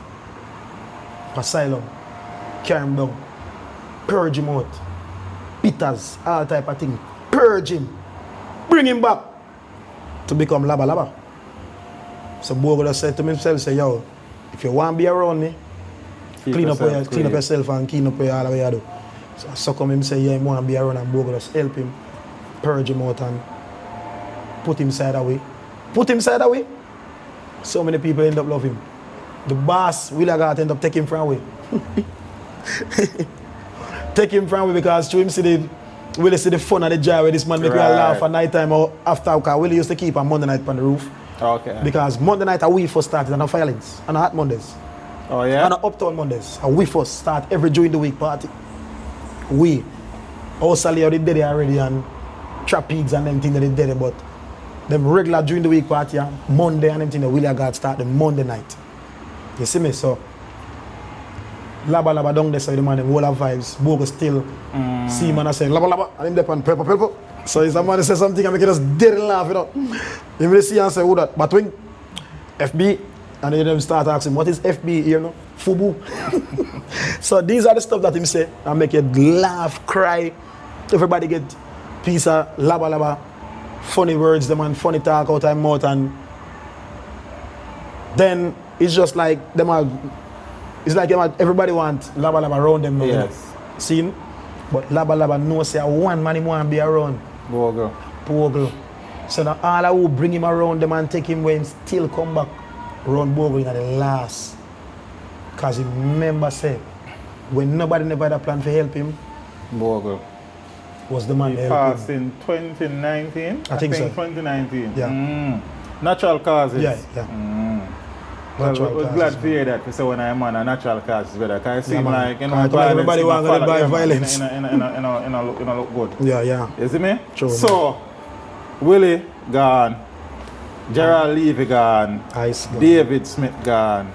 asylum, carry him down, purge him out, bitters, all type of thing, purge him, bring him back to become Laba Laba. So Bogle just said to himself, say, yo, if you want to be around me, clean up yourself and clean up all the way you do. So I suck on him, say, yeah, he want to be around and Bogle just help him, purge him out and put him side away put him side away, so many people end up love him. The boss, Willie got end up taking him from away. Take him from away because to him Willie see the fun of the job where this man make you laugh at night time or after, because Willie used to keep on Monday night on the roof. Okay. Because Monday night we first started on violence, on hot Mondays. Oh yeah? On uptown Mondays. And we first start every during the week party. We. Also, they did it already and trapeze and them things that they did it, but them regular during the week party, Monday and them things that Willie got start the Monday night. You see me? So, Laba Laba down there, so the man, them all have vibes. Bogle still see man, I say, Laba Laba, and him there on pepper. So, if someone say something, I make it just dead and laugh, you know. You will see and say, who that? But when FB, and then them start asking, what is FB, you know? Fubu. So, these are the stuff that him say, and make you laugh, cry. Everybody get piece of Laba Laba, funny words, them and funny talk out of mouth, and then it's just like them are, it's like everybody want Laba Laba around them. Yes. Seen? But Laba Laba knows say one man he want to be around. Bogle. So now all I will bring him around them and take him when still come back around Bogle in the last. Because he remember say, when nobody never had a plan to help him, Bogle was the man he to help passed him. in 2019? I think so. 2019. Yeah. Natural causes. Yeah. Well, we're glad to hear that. We say when I'm on a natural causes better. Because it seems like, you know, everybody want to buy violence. Look good. Yeah. You see me? True. So, Willie gone. Gerald Levy gone. Ice gone. David Smith gone.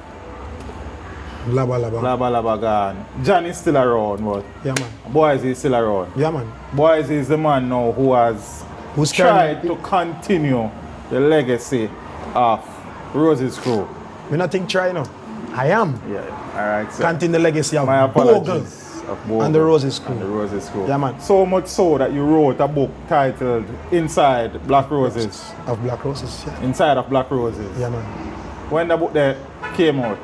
Laba Laba gone. Johnny still around, but yeah, man. BOYSIE is still around. Yeah, man. BOYSIE is the man now who's tried to continue the legacy of Rose's crew. Me nothing try now. I am. Yeah, alright. So Continue the legacy of my Bogle apologies of Bogle and the Roses crew. and the Roses crew. Yeah, man. So much so that you wrote a book titled Inside Black Roses. Of Black Roses, yeah. Inside of Black Roses. Yeah, man. When the book there came out?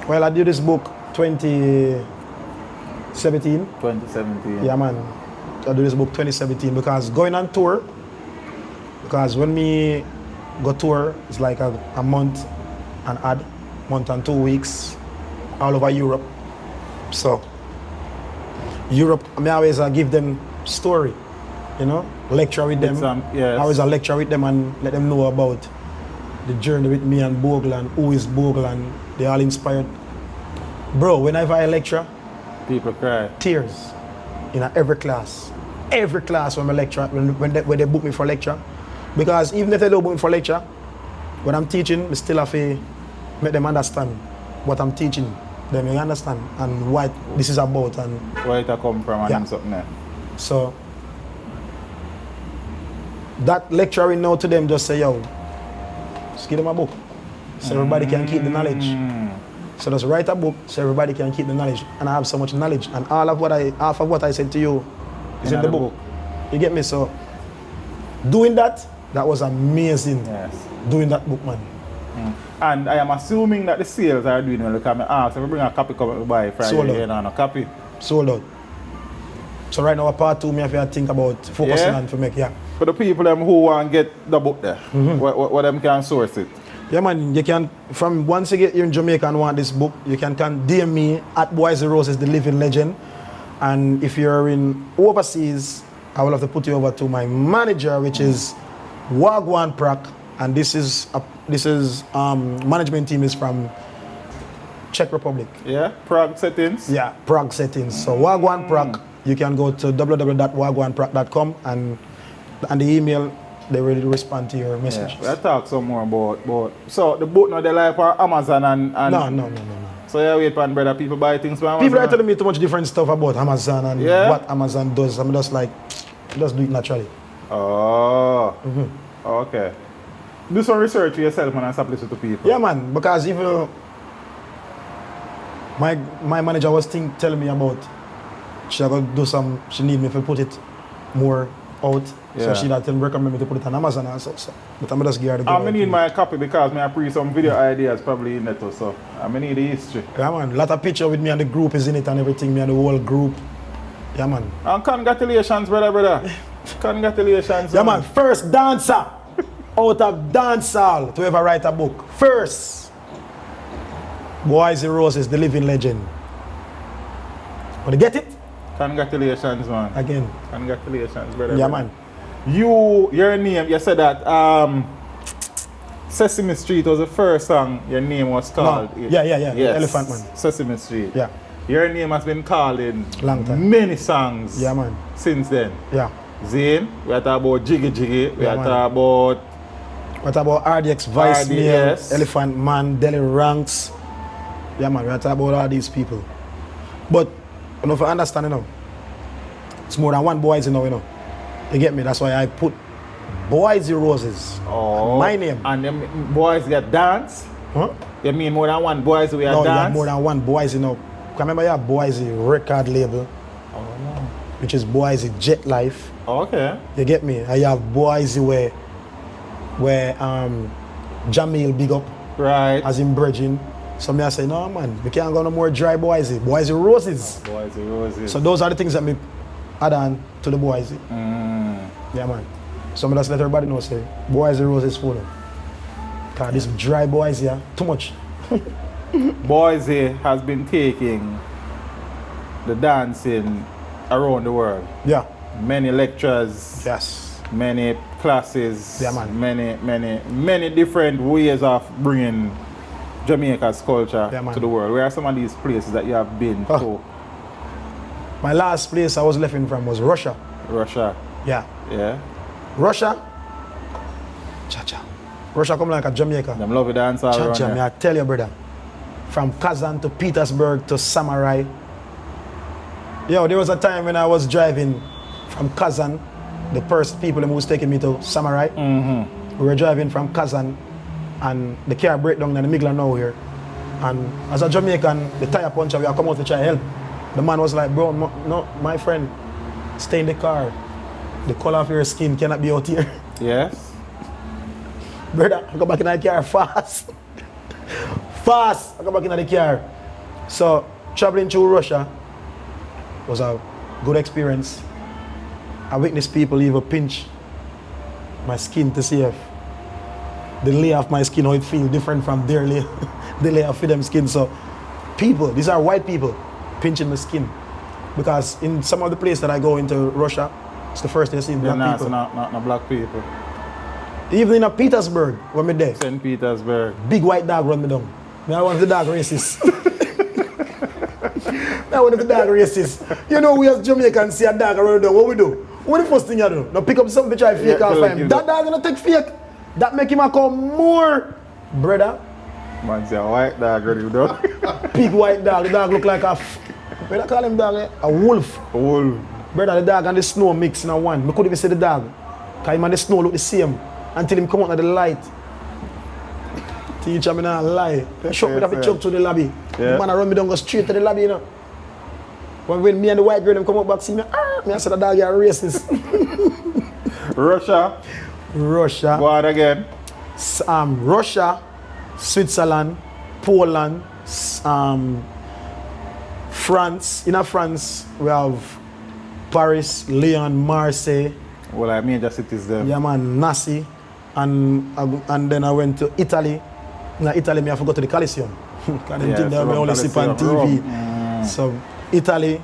Well, I did this book 2017. 2017. Yeah, man. I did this book 2017 because going on tour, because when me go tour, it's like a month and month and 2 weeks all over Europe. So, Europe, I always give them story, you know, lecture with them. Yes. I always lecture with them and let them know about the journey with me and Bogle and who is Bogle, and they all inspired. Bro, whenever I lecture, people cry. Tears in every class. Every class when I lecture, when they book me for lecture. Because even if they don't book me for lecture, when I'm teaching, I still have to make them understand what I'm teaching them, you understand, and what this is about and where it come from and something there. So that lecturing now to them just say, yo, just give them a book so everybody can keep the knowledge. So just write a book so everybody can keep the knowledge. And I have so much knowledge, and half of what I said to you is in the book. You get me? So doing that was amazing. Yes. Doing that book, man. And I am assuming that the sales are doing well, because I asked if I bring a copy come to buy Friday. Sold out. You know, a copy. Sold out. So right now, part 2, me have to think about focusing on to make, For the people them who want to get the book there, what them can source it? Yeah, man, you can, from once you get here in Jamaica and want this book, you can DM me at BOYSIE Roses, the living legend. And if you're in overseas, I will have to put you over to my manager, which is Wagwan Prac, and this is management team is from Czech Republic. Yeah, Prague settings. Yeah, Prague settings. So Wagwan Prac, you can go to www.wagwanprac.com and the email, they will respond to your messages. Yeah, we'll talk some more about. So the book now they like for Amazon and No. So yeah, wait for brother, people buy things from Amazon. People are telling me too much different stuff about Amazon and what Amazon does. I'm just like, just do it naturally. Oh. Okay. Do some research yourself and stop listening to people. Yeah, man, because even my manager was telling me about she need me to put it more out. So she didn't recommend me to put it on Amazon also. So. But I'm just geared to go. I need my copy because I pre some video ideas probably in it also. I need the history. Yeah, man. A lot of picture with me and the group is in it and everything. Me and the whole group. Yeah, man. And congratulations, brother. Congratulations. Yeah, man. First dancer. out of dancehall to ever write a book. First, BOYSIE Roses, the living legend. Want to get it? Congratulations, man. Again. Congratulations, brother. Yeah, man. Your name, you said that Sesame Street was the first song your name was called. No. Yeah. Yes. Elephant Man. Sesame Street. Yeah. Your name has been called in Long time. many songs. Yeah, man. Since then. Yeah. Zane, we are talking about Jiggy. We are man. talking about What about RDX, Vice Mail, RDS. Elephant Man, Deli Ranks? Yeah, man, we're talking about all these people. But, you know, if I understand, you know, it's more than one BOYSIE now, you know. You get me? That's why I put BOYSIE Roses. My name. And them boys get dance? Huh? You mean more than one boys we are No, you have dance? more than one BOYSIE, you know. Remember, you have BOYSIE record label, which is BOYSIE Jet Life. Okay. You get me? And you have BOYSIE where Jamil big up. Right. As in Bridging. So me I say, no man, we can't go no more dry BOYSIE. BOYSIE Roses. BOYSIE Roses. So those are the things that me add on to the BOYSIE. Yeah man. So me just let everybody know say BOYSIE Roses full of. Cause this dry BOYSIE, yeah, too much. BOYSIE has been taking the dancing around the world. Yeah. Many lectures. Yes. Many classes. Yeah, man. Many different ways of bringing Jamaica's culture Yeah, man. to the world. Where are some of these places that you have been to? My last place I was left in from was Russia. Russia. Yeah. Yeah. Russia. Cha-cha. Russia come like a Jamaica. Them love the dance all around Cha-cha, me there. I tell you brother. From Kazan to Petersburg to Samurai. Yo, there was a time when I was driving from Kazan, the first people who was taking me to Samurai. We were driving from Kazan and the car break down in the middle of nowhere. And as a Jamaican, the tire puncher, we are come out to try help. The man was like, bro, no, my friend, stay in the car. The color of your skin cannot be out here. Yes. Brother, I go back in the car fast. Fast, I go back in the car. So, traveling through Russia was a good experience. I witnessed people even pinch my skin to see if the layer of my skin, how it feels different from their layer, the layer of them skin. So, people, these are white people, pinching my skin. Because in some of the places that I go into Russia, it's the first thing I see black people. Not black people. Even in Petersburg, when me there, St. Petersburg. big white dog run me down. Me I want the dog racist. I want the dog racist. You know, we as Jamaicans see a dog around down, what we do? What the first thing you do? Now pick up something to try fake off him. That dog gonna take fake. That make him a come more, brother. Man say a white dog ready though. Big white dog. The dog look like a what I call him dog? A wolf. A wolf. Brother, the dog and the snow mix in a one. I couldn't even see the dog. Cause him and the snow look the same. Until him come out of the light. Teacher me not lie. They shot me up the chuck to the lobby. Yeah. The man run me down, go straight to the lobby, you know. When me and the white girl them come up back see me, me I said the dog you are racist. Russia. Russia. Go on again. Russia, Switzerland, Poland, France. In France, we have Paris, Lyon, Marseille. Well, I major cities there. Yeah, man, Nasi. And then I went to Italy. In Italy, I forgot to the Coliseum. Because I think they only see on TV. So, Italy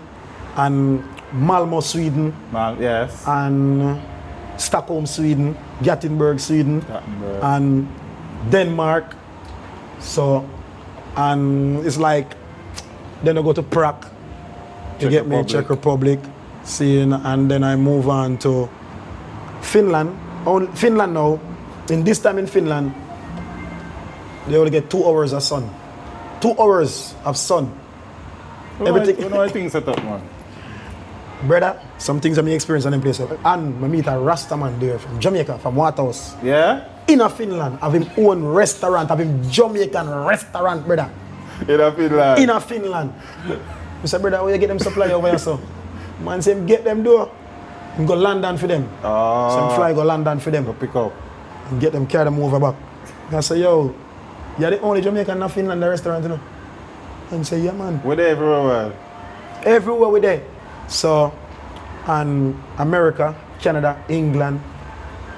and Malmo, Sweden. Yes. And Stockholm, Sweden. Gothenburg, Sweden. And Denmark. So, and it's like, then I go to Prague. You get me, Czech Republic. And then I move on to Finland. Finland now, in this time in Finland, they only get 2 hours of sun. 2 hours of sun. Everything. You know, I think set up, man. Brother, some things I may experience on them place. And I meet a Rasta man there from Jamaica, from Waterhouse. Yeah? In a Finland, have him own restaurant, have him Jamaican restaurant, brother. In a Finland? In a Finland. I said, brother, where you get them supply over here, so? Man say, get them door. And go London for them. Some fly go London for them. Go pick up. And get them, carry them over back. I say, yo, you're the only Jamaican in Finland, the restaurant, you know? And say, yeah, man. We're there everywhere. Everywhere we're there. So, and America, Canada, England,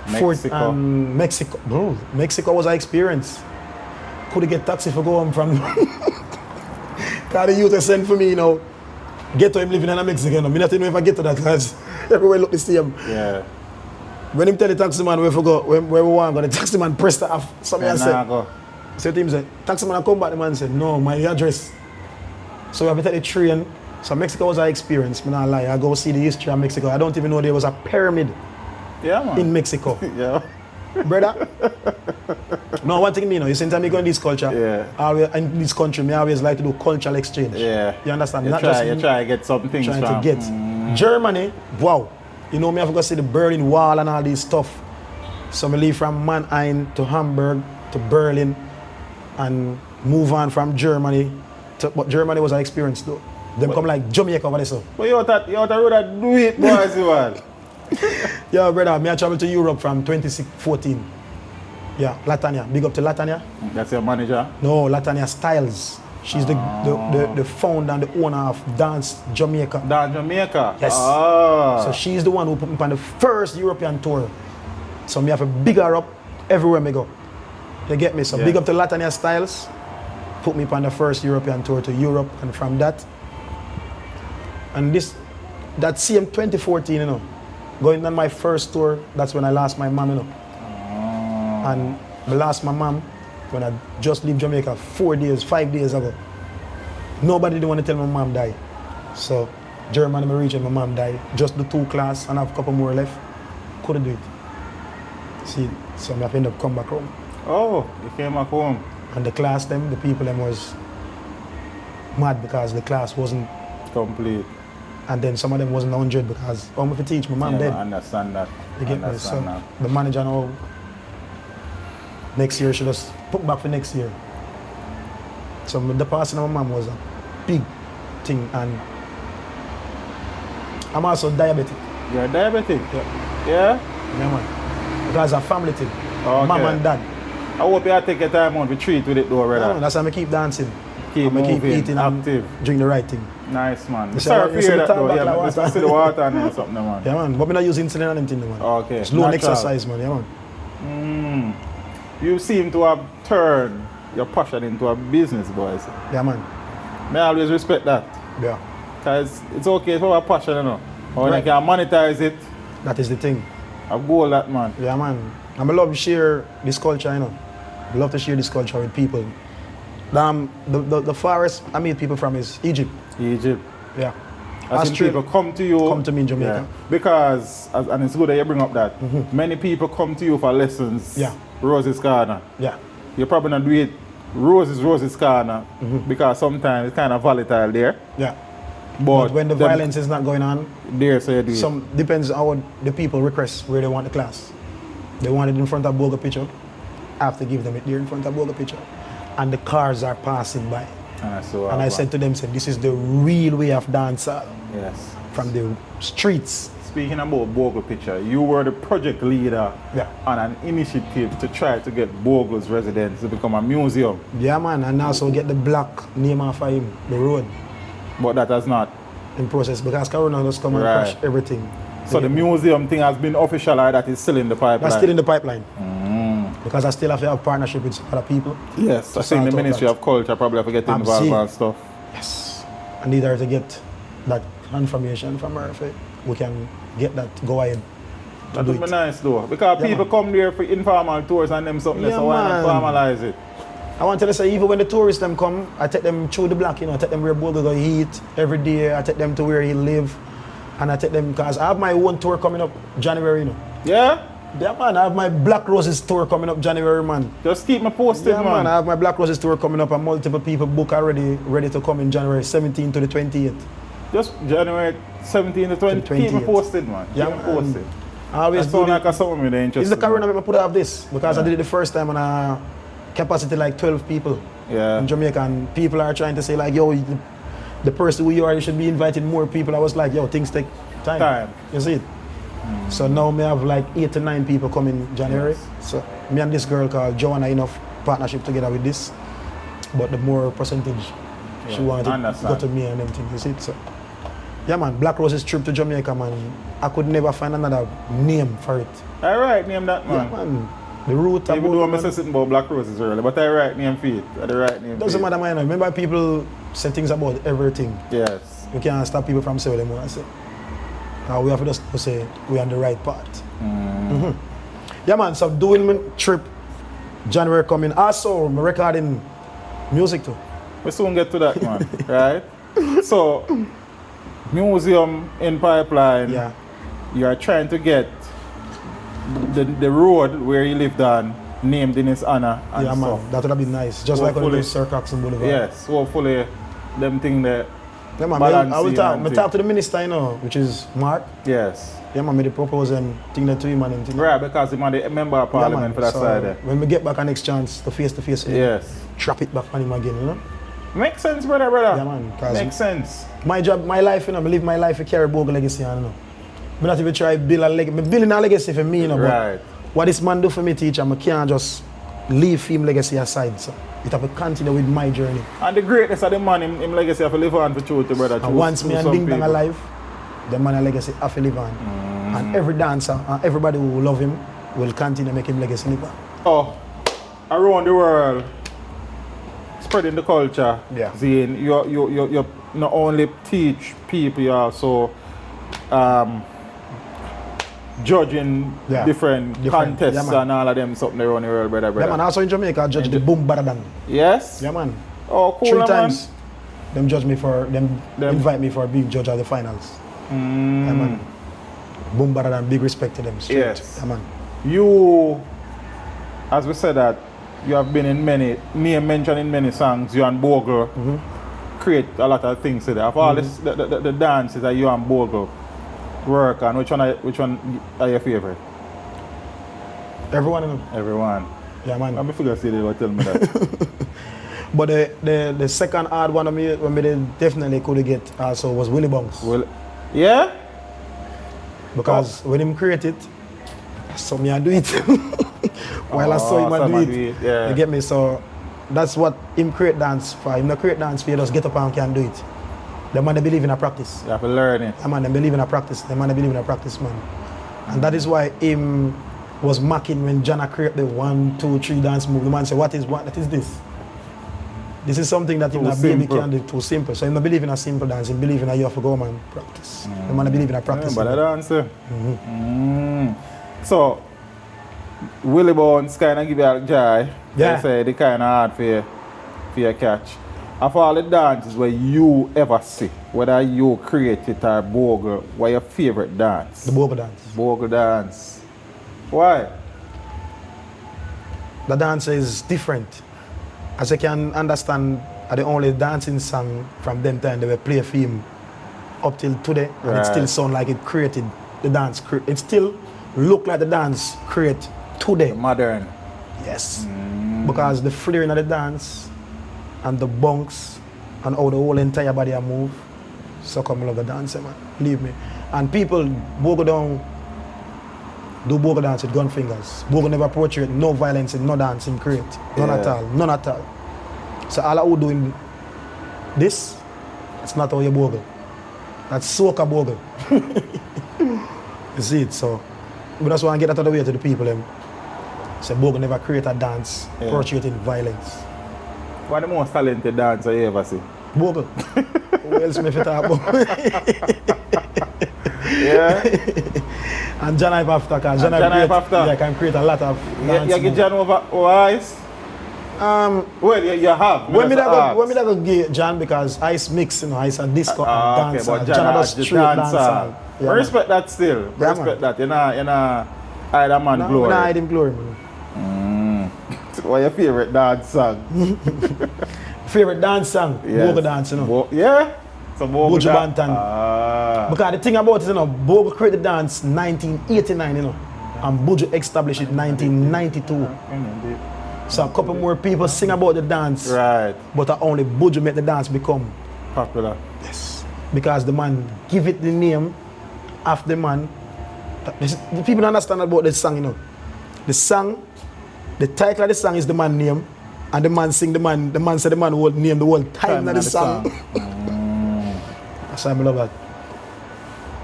Mexico. Mexico. Bro, Mexico was an experience. Couldn't get taxi for go home from. Because the youth sent for me, you know. Get to him living in Mexico. I not know if I get to that because everywhere look the same. Yeah. When him tell the taxi man where we want, the taxi man pressed it off. Somebody said. So the team said, taxi man come back, the man said, no, my address. So we have to take the train. So Mexico was an experience, I'm not lie. I go see the history of Mexico. I don't even know there was a pyramid in Mexico. Yeah. Brother. No, one thing me know, you see, anytime you go in this culture, in this country, I always like to do cultural exchange. Yeah. You understand? You try to get some things trying from. to get. Germany, wow. You know me, I have to go see the Berlin Wall and all this stuff. So I leave from Mannheim to Hamburg to Berlin and move on from Germany. But Germany was an experience though. Them come like Jamaica over there so. But you out that road do it, boys, man. Yeah, brother, me I travel to Europe from 2014. Yeah, Latanya. Big up to Latanya. That's your manager? No, Latanya Styles. She's the founder and the owner of Dance Jamaica. Dance Jamaica? Yes. So she's the one who put me on the first European tour. So me have a big her up everywhere me go. You get me? So big up to Latanya Styles. Put me on the first European tour to Europe, and from that. And that same 2014, you know, going on my first tour, that's when I lost my mom, you know. And I lost my mom when I just leave Jamaica 5 days ago. Nobody didn't want to tell my mom died. So Germany, I reached and my mom died. Just the 2 class and I have a couple more left. Couldn't do it. See, so I ended up come back home. Oh, you came back home. And the class the people was mad because the class wasn't complete. And then some of them wasn't 100 because I'm going to teach my mom dead. I understand that. You get me? So the manager now, next year she just put back for next year. So the passing of my mom was a big thing, and I'm also diabetic. You're diabetic? Yeah. Yeah? Yeah, man. Because it's a family thing. Okay. Mom and dad. I hope you take your time out to treat with it though, brother. Yeah, that's why I keep dancing. Keep moving, keep eating active. and doing the right thing. Nice, man. You Sorry for hear that though. Yeah, like let's see the water and something, man. Yeah, man. But we not use insulin and anything, man. Okay. It's low exercise, man. Yeah, man. You seem to have turned your passion into a business, boys. Yeah, man. I always respect that. Yeah. Because it's okay for a passion, you know. Or when I can monetize it. That is the thing. I go that, man. Yeah, man. I love to share this culture, you know. I love to share this culture with people. The farthest I meet people from is Egypt. Egypt. Yeah. As people come to you. Come to me in Jamaica. Yeah. Because, and it's good that you bring up that, many people come to you for lessons. Yeah. Roses Corner. Yeah. You probably not do it Roses Corner because sometimes it's kind of volatile there. Yeah. But when the violence is not going on, there, so you do some depends how the people request where they want the class. They want it in front of Bogle picture. I have to give them it there in front of Bogle picture. And the cars are passing by. And I said to them, this is the real way of dancehall. Yes. From the streets. Speaking about Bogle picture, you were the project leader on an initiative to try to get Bogle's residence to become a museum. Yeah, man, and also get the black name off of him, the road. But that has not in process because Corona just come and crash everything. So the museum thing has been official, or that is still in the pipeline? That's still in the pipeline. Because I still have to have partnership with other people. Yes, I think the Ministry of Culture probably have to get involved and stuff. Yes. I need her to get that confirmation from her. We can get that go ahead. That would be nice though. Because people come there for informal tours and them something, so why not formalize it? I want to say, even when the tourists them come, I take them through the block, you know, I take them where Bogle go eat every day, I take them to where he live, and I take them, because I have my own tour coming up January, you know. Yeah? Yeah, man, I have my Black Roses tour coming up January, man. Just keep me posted, man. I have my Black Roses tour coming up, and multiple people book already, ready to come in January 17th to the 28th. Just January 17th to 20th? Keep me posted, man. Yeah, keep me posted. I always do like a something with interest. It's the Corona I put out this, because I did it the first time and capacity like 12 people in Jamaica, and people are trying to say like, yo, the person who you are, you should be inviting more people. I was like, yo, things take time. You see it? So now me have like 8 to 9 people coming in January. Yes. So me and this girl called Joanna enough partnership together with this, but the more percentage she wanted to go to me and everything. You see it? So Yeah, man. Black Roses trip to Jamaica, man. I could never find another name for it. I right name that, man. Yeah, man. The root Even though about I say something about Black Roses earlier, but I right name for it. I the right name doesn't for it. matter, man. Remember, people say things about everything. Yes. We can't stop people from saying what they want to say. We have to just say we're on the right path. Yeah, man. So doing my trip, January coming. Also, I'm recording music too. We soon get to that, man. Right? So, museum in pipeline. Yeah. You are trying to get the road where he lived on named in his honor and Yeah, stuff. man. That would have been nice. Just like when we do Sir Coxon Boulevard. Yes, hopefully them thing there. Yeah, man. I will talk to the minister, you know, which is Mark. Yes. Yeah, man. Me propose and thing that to him and thing. Right, because he's a member of parliament for that so side there. when we get back our next chance to face, Yes. trap it back on him again, you know? Makes sense, brother. Yeah, man. Makes sense. My job, my life, you know, I live my life to carry Bogle legacy, you know. I not even try to build a legacy. I'm building a legacy for me, you know. Right. But what this man do for me, teacher, I can't just leave him legacy aside. So it have to continue with my journey. And the greatness of the man, him legacy have to live on for truth, brother. And once me and Ding Dong alive, the man legacy have to live on. And every dancer and everybody who love him will continue to make him legacy live on. Oh, around the world, spreading the culture. Yeah. Zine, you not only teach people, you also judging different contests yeah, and all of them something around the world, brother. Yeah, man. Also in Jamaica, I judge the Boom Baradan. Yes? Yeah, man. Oh, cool, 3 man. times. Them judge me for them invite me for being judge at the finals. Yeah, man. Boom Baradan, big respect to them. Straight. Yes. Yeah, man. You, as we said that, you have been in many, name mentioned in many songs, you and Bogle create a lot of things today. Of all this, the dances that you and Bogle work on, which one are your favorite? Everyone, you know. Everyone. Yeah, man. I'm figure say they will tell me that. But the second hard one of me, when me definitely could get also was Willie Bunks. Well, yeah? Because when him create it, I saw me and do it. While I saw him and do it, yeah. you get me? So that's what him create dance for. Him not create dance for you, just get up and can do it. The man they believe in a practice. You have to learn it. The man they believe in a practice. The man they believe in a practice, man. And that is why him was mocking when Jana created the 1, 2, 3 dance move. The man said, what is this? This is something that him a baby can do, too simple. So him not believe in a simple dance, him believe in a you have to go and practice. The man they believe in a practice. Yeah, but I answer. So Willie Bones kind of give you a joy. Yeah. They say they kind of hard for your catch. Of all the dances where you ever see, whether you create it or Bogle, what your favorite dance? The Bogle dance. Bogle dance. Why? The dance is different. As you can understand, the only dancing song from them time they were play for him up till today, and it still sound like it created the dance. It still look like the dance create today. Modern. Yes. Because the flaring of the dance and the bunks and how the whole entire body move, so come love the dance, man. Believe me. And people Bogle down do Bogle dance with gun fingers. Bogle never portray no violence in no dancing create. None at all. None at all. So all who doing this, it's not how you Bogle. That's soca Bogle. You see it, so but that's why I get that out of the way to the people. So Bogle never create a dance portraying violence. What the most talented dancer you ever see? Bogle. Who else me fit talk about? Yeah. And John Ive after, because John Ive can create a lot of dance. You get John over eyes? Well, you have. When me go give John, because Ice mix, you know, Ice a disco and dance. Okay, but John does straight dance. Yeah, respect that still. Yeah, respect that. You know, hide a man glory. No, hide him glory, man. What's your favorite dance song? Favorite dance song? Yes. Bogle dance, you know. Yeah? So Bogle Buju Banton. Because the thing about it, you know, Bogle created the dance 1989, you know. And Buju established it 1992. So a couple more people sing about the dance. Right. But only Buju made the dance become popular. Yes. Because the man give it the name of the man. The people don't understand about the song, you know. The song, the title of the song is the man's name. And the man sing the man said the man will name the whole time of the song. That's why I love that.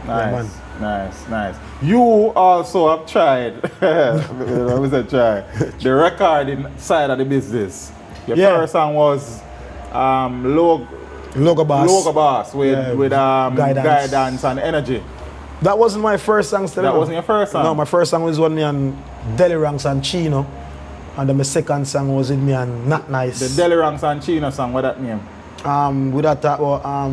Nice, nice. You also have tried, the recording side of the business. Your first song was Logo Boss with guidance and energy. That wasn't my first song still. That wasn't your first song? No, my first song was with me and Deli Ranks and Chino. And then my second song was with me and Not Nice. The Deli Ranks and Chino song, what that name? We that talk about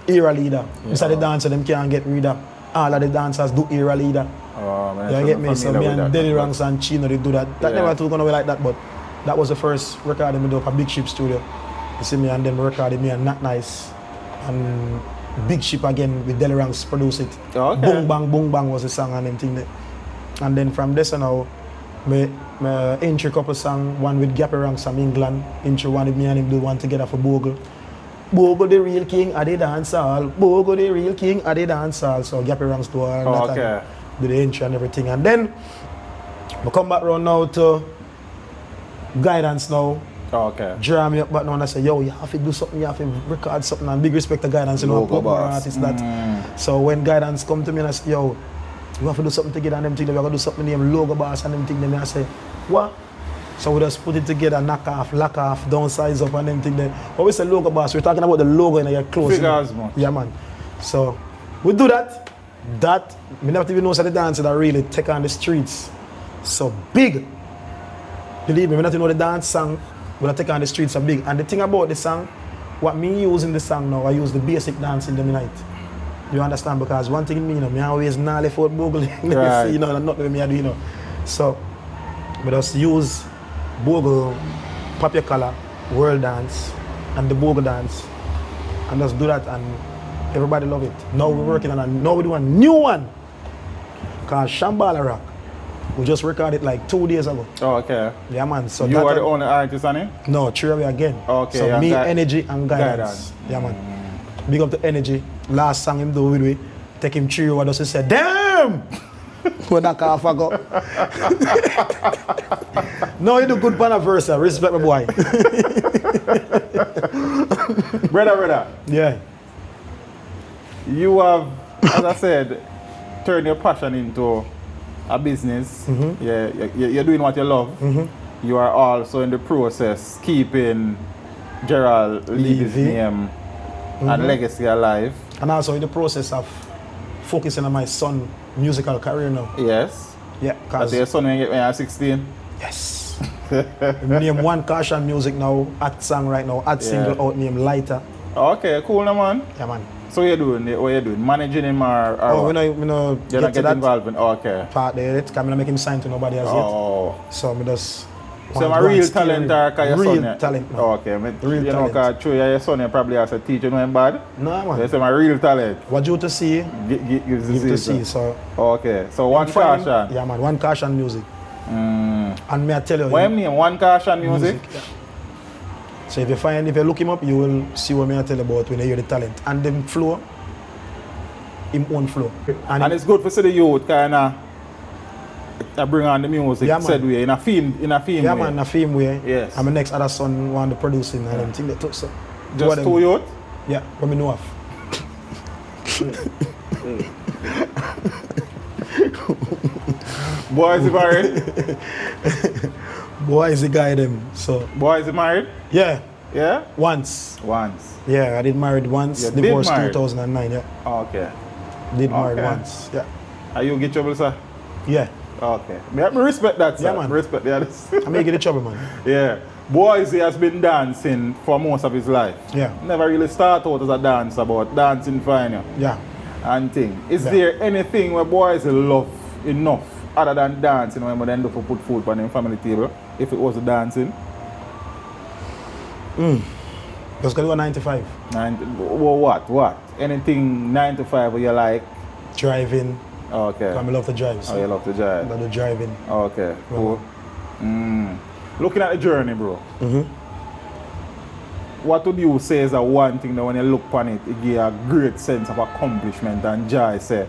era leader. Inside the dancer, them can't get rid of. All of the dancers do era leader. Oh man, you get me? So me and Deli Ranks and Chino, they do that. That never took on away like that, but that was the first recording we did up at Big Ship Studio. You see me, and then we recorded me and Not Nice. And Big Ship again with Deli Ranks produce it. Okay. Boom Bang was the song and them thing there. And then from this now, me intro couple song, one with Gappy Ranks from England. Intro one with me and him do one together for Bogle. Bogle the real king at the dance hall. Bogle the real king at the dance hall. So Gappy Ranks do all that and do the intro and everything. And then I come back around now to Guidance now. Okay. Draw me up back now and I say, yo, you have to do something, you have to record something, and big respect to Guidance, you know, pop artists that. So when Guidance come to me and I say, yo, you have to do something together and them things, we have to do something named Logo Boss and them things, then I say, what? So we just put it together, knock off, lock off, downsize up and them things then. When we say Logo Boss, we're talking about the logo in your clothes. Figures, man. Yeah, man. So we do that. That, me never even know the dance that really take on the streets. So big. Believe me, we not know the dance song. When I take on the streets so big. And the thing about the song, what me use in the song now, I use the basic dance in the night. You understand? Because one thing me, me always gnarly for Bogle. Right. You know, and not me I do, you know. So, we just use Bogle, Pop Your Collar, World Dance, and the Bogle Dance. And just do that and everybody love it. Now we're working on now we do a new one. Called Shambhala Rock. We just recorded like 2 days ago. Oh, okay. Yeah, man. So you are the only artist on it? No, three of you again. Okay. So me, Energy, and Guidance. Yeah, man. Big up to Energy. Last song him do with me. Take him 3 hours, just he said, damn! When that car fuck up. No, you do good pan verse, respect my boy. Brother. Yeah. You have, as I said, turned your passion into a business. Yeah, you're doing what you love. You are also in the process keeping Gerald Levy's name and legacy alive. And also in the process of focusing on my son's musical career now. Yes. Yeah, because your son when you get me at 16. Yes. Name one caution music now, at song right now, at single out named Lighter. Okay, cool now, man. Yeah, man. So what you doing? Managing him or we no you're not getting involved in part there. It's coming to make him sign to nobody else yet. So me just so my real talent or your real son? Talent, man. Okay, real you talent. know, cause through your son you probably has a teacher knowing bad. No, man. They say my real talent. What you to see? Give to see. So okay, so one caution. Yeah, man. One caution music. And me I tell you. What you mean? One caution music? Yeah. So if you look him up, you will see what me I tell you about when you hear the talent and them flow. Him own flow. And it's good for see the youth kinda bring on the music said way in a theme way. Yeah, man, in a theme way. Yes. And my next other son want to produce him and everything that took so. Just 2 youth? Yeah, what me know of. Boy, is he married? Boy, is the guy them. So. Boy, is he married? Yeah. Yeah? Once. Yeah, I did married once. You divorced did married? 2009. Yeah. Okay. Did married once. Yeah. Are you get trouble, sir? Yeah. Okay. Me respect that, sir. Yeah, man. Respect the others. I may get in trouble, man. Yeah. Boysie has been dancing for most of his life. Yeah. Never really started out as a dancer, but dancing fine. Yeah. And thing. Is there anything where Boysie love enough other than dancing when we then do for put food on the family table? If it was dancing? Let's go to 95. Well, what? Anything 9 to 5 where you like? Driving. Okay. I love to drive. So you love to drive? I love the driving. Okay, cool. Looking at the journey, bro. What would you say is the one thing that when you look upon it, it gives you a great sense of accomplishment and joy, say,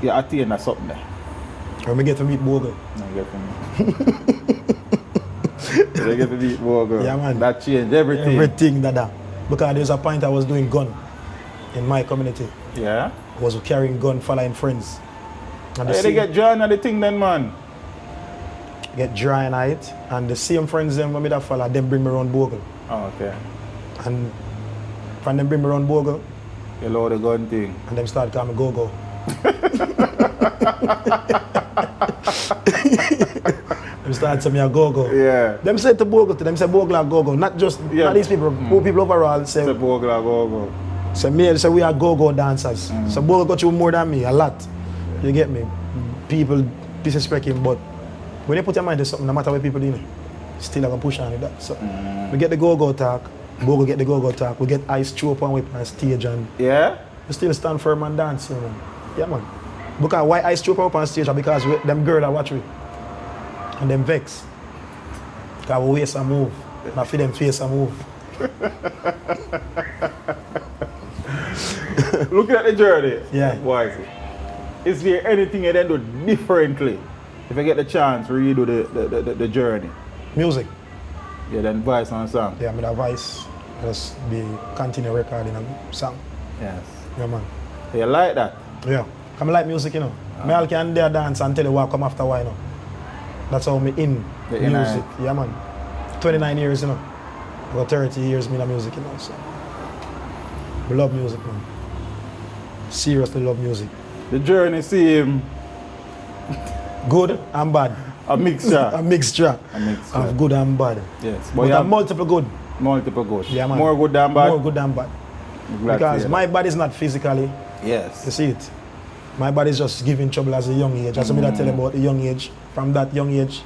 you attain something there? When we get to meet Bogle. They get to meet Bogle. Yeah, man. That changed everything. Everything that. Because there's a point I was doing gun in my community. Yeah. Was carrying gun, following friends. And Hey, they get John and the thing then, man. get dry night, and the same friends them when me that follow, them bring me around Bogle. Oh, okay. And from them bring me around Bogle, You load the gun thing. and them start calling me go-go. Them start saying me a go-go. Yeah. Them say to Bogle, to them say Bogle a go-go. Not just not these people, poor people overall say, The Bogle go. say me, say we are go-go dancers. So Bogle got you more than me, a lot. You get me? People disrespect him, but when you put your mind to something, no matter what people do, still I can push on with that. So we get the go-go talk, Bogle get the go-go talk, we get ice throw up on whip on stage, and Yeah? we still stand firm and dance, you know. Yeah, man. Because why ice throw up on stage? Because them girls are watch me. And them vex. Because we waste a move. Not for them face a move. Looking at the journey, Yeah. boys, is there anything you then do differently if you get the chance to redo the journey? Music. Yeah, then voice on song. Yeah, I mean, advice just be continue recording a song. Yes. Yeah, man. You like that? Yeah. I like music, you know. Me all can dare dance and tell you what come after why, you know. That's how me in The music. Yeah, man. 29 years, you know. About 30 years me in music, you know. So we love music, man. Seriously love music. The journey seem Good and bad. a mixture. A mixture A mixture. of good and bad. Yes. But you a have multiple good. multiple good. Yeah, man. More good than bad. More good than bad. I'm glad to Because hear my body is not physically, that. Yes. you see it. My body is just giving trouble as a young age. That's what I tell you about the young age. From that young age,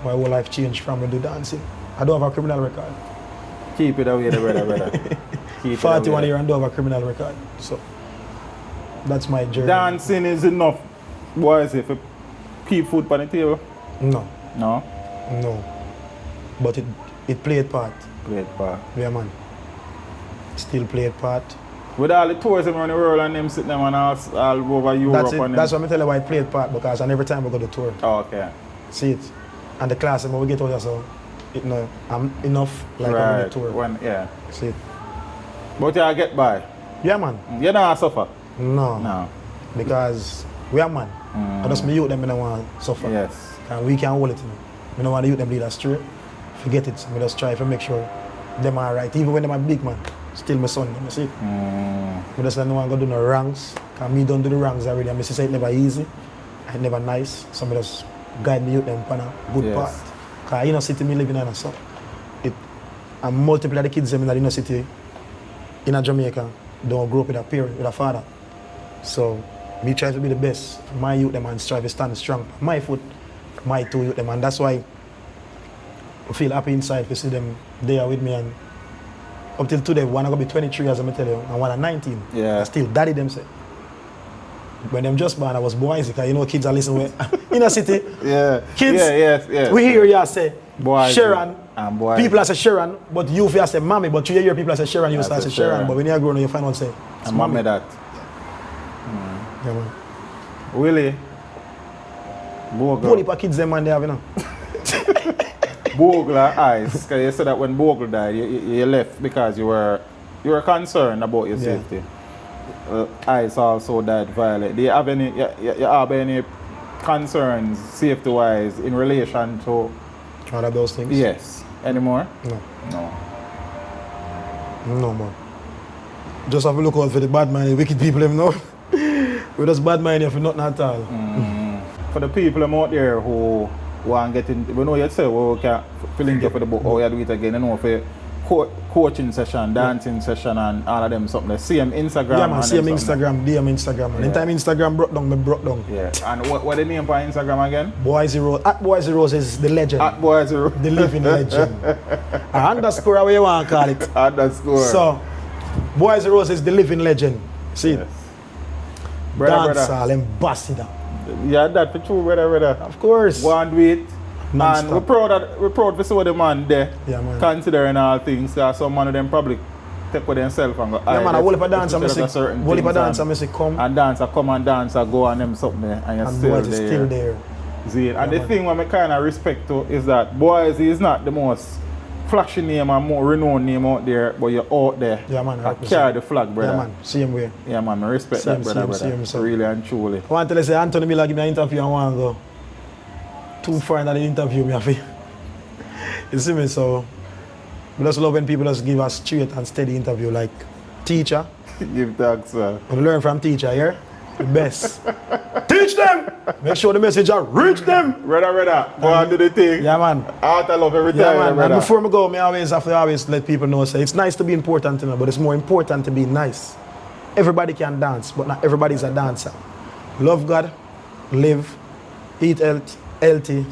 my whole life changed from when I do dancing. I don't have a criminal record. Keep it away, brother. Keep 41 it years and don't have a criminal record. So that's my journey. Dancing is enough, boys, if you keep food on the table. No, No? no. But it played part. Great part. Yeah, man. Still played part. With all the tours around the world and them sitting them and all over Europe That's it. and That's them. what I tell you why it played part, because and every time we go to tour, Oh, okay. see it. And the class, when we get out there, so it no, I'm enough like I'm on the tour. When, yeah. See it. But you get by. Yeah, man. You don't suffer. No. No. Because we are man. I just me youth them, I don't want to suffer. Yes. And we can hold it. You know. I don't want the youth them lead us straight. Forget it. I just try to make sure them are right. Even when them are big man, still my son. You see it. I just don't want to do no wrongs. Because me don't do the wrongs already. I say it's never easy. It's never nice. So I just guide me youth them on a good Yes. path. Because inner city me living in a so and multiple of the kids them in the inner city in a Jamaica don't grow up with a parent, with a father. So me try to be the best for my youth them and strive to stand strong. My foot, my two youth them, and that's why I feel happy inside to see them there with me. And up till today, one gonna be 23 as I tell you, and one at 19. Yeah. I still daddy them say. When them just born, I was BOYSIE, because you know kids are listening in a city. Yeah. Kids, Yeah, yes. we hear you say BOYSIE Sharon. and BOYSIE. People say Sharon, but you feel say mommy, but you hear people say Sharon, you I start say say Sharon. Sharon. But when you're grown, you find out say it's And mommy that. Yeah, man. Willie. Whole Bogle. heap of kids them man they have, you know. Bogle eyes. Because you said that when Bogle died, you left because you were concerned about your Yeah. safety. Eyes also died violently. Do you have any you have any concerns safety-wise in relation to? One of those things. Yes. Anymore? No. No. No, man. Just have a look out for the bad man, the wicked people, them know. We just bad mind here for nothing at all. For the people them out there who want to get in, we know you say we can fill in for the book, or you do it again, you know, for coaching session, dancing session, and all of them something. See them Instagram. Yeah, man, and see him them something. Instagram, DM Instagram. And anytime Instagram broke down, me broke down. Yeah. And what the name for Instagram again? BOYSIE Roses, at BOYSIE Roses, the legend. At BOYSIE ROSES. The living legend. Underscore, how you want to call it. Underscore. So, BOYSIE Roses, the living legend. See it? Yes. Brother. Dancehall ambassador. Yeah, that for true, brother. Of course. Go and do it. Non-stop. And we're proud to see the man there. Yeah, man. Considering all things, because some man of them probably take with themselves and go. Yeah, man, I will if I dance, I'm say say come. and dancer come and dance and go and them something there, and you're And still BOYSIE there. is still there. See, and the man. thing what I kind of respect to is that BOYSIE is not the most flashy name and more renowned name out there, but you're out there. Yeah, man. I carry the flag, brother. Yeah, man. Same way. Yeah, man. I respect Same, that, brother. same, same. Really and truly. I want to say Anthony Miller give me an interview and want to go too far in the interview, me. I feel. You see me? So, we just love when people just give us straight and steady interview, like teacher. Give thanks, sir. We learn from teacher here. The best. Teach them! Make sure the message reach them! Brother, go and do the thing. Yeah, man. I love every Yeah, time, man. brother. And before I go, I always have to let people know, say, it's nice to be important, but it's more important to be nice. Everybody can dance, but not everybody's a dancer. Love God, live, eat healthy,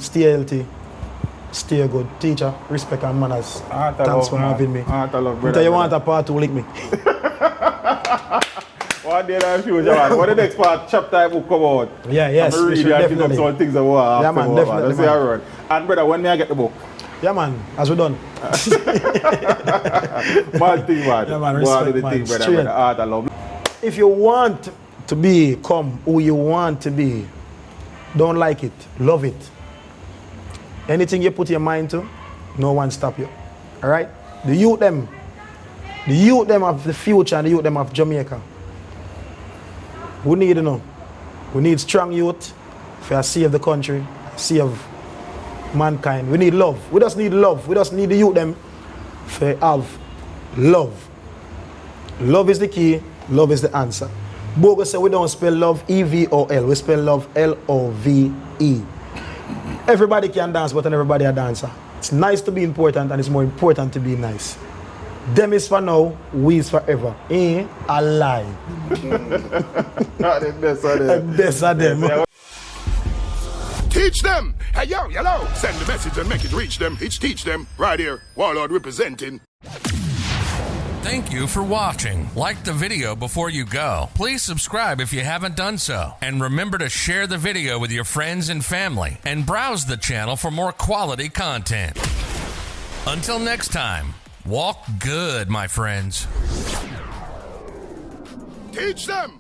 stay good. Teacher, respect and manners. Thanks for having me. I love, brother. Tell you want a part 2, lick me. One day in the future, man. When the next part, chapter book come out. Yeah, yes. I'm reading and pick up some things that I yeah, man, definitely. Let's see how it run. And brother, when may I get the book? Yeah, man. As we done. Man thing, man. Yeah, man. Go and do Respect, the man. thing, brother. Straight. I love. If you want to become who you want to be, don't like it, love it. Anything you put your mind to, no one stop you. All right? The youth them of the future and the youth them of Jamaica. We need to know. We need strong youth for save the country, save mankind. We need love. We just need love. We just need the youth them for have love. Love is the key. Love is the answer. Bogle said we don't spell love E-V-O-L. We spell love L-O-V-E. Everybody can dance, but not everybody a dancer. It's nice to be important, and it's more important to be nice. Them is for now, we is forever. A lie. The Best of them. Teach them. Hey, yo, hello. Send the message and make it reach them. It's teach them. Right here. Warlord representing. Thank you for watching. Like the video before you go. Please subscribe if you haven't done so. And remember to share the video with your friends and family. And browse the channel for more quality content. Until next time, walk good, my friends. Teach them.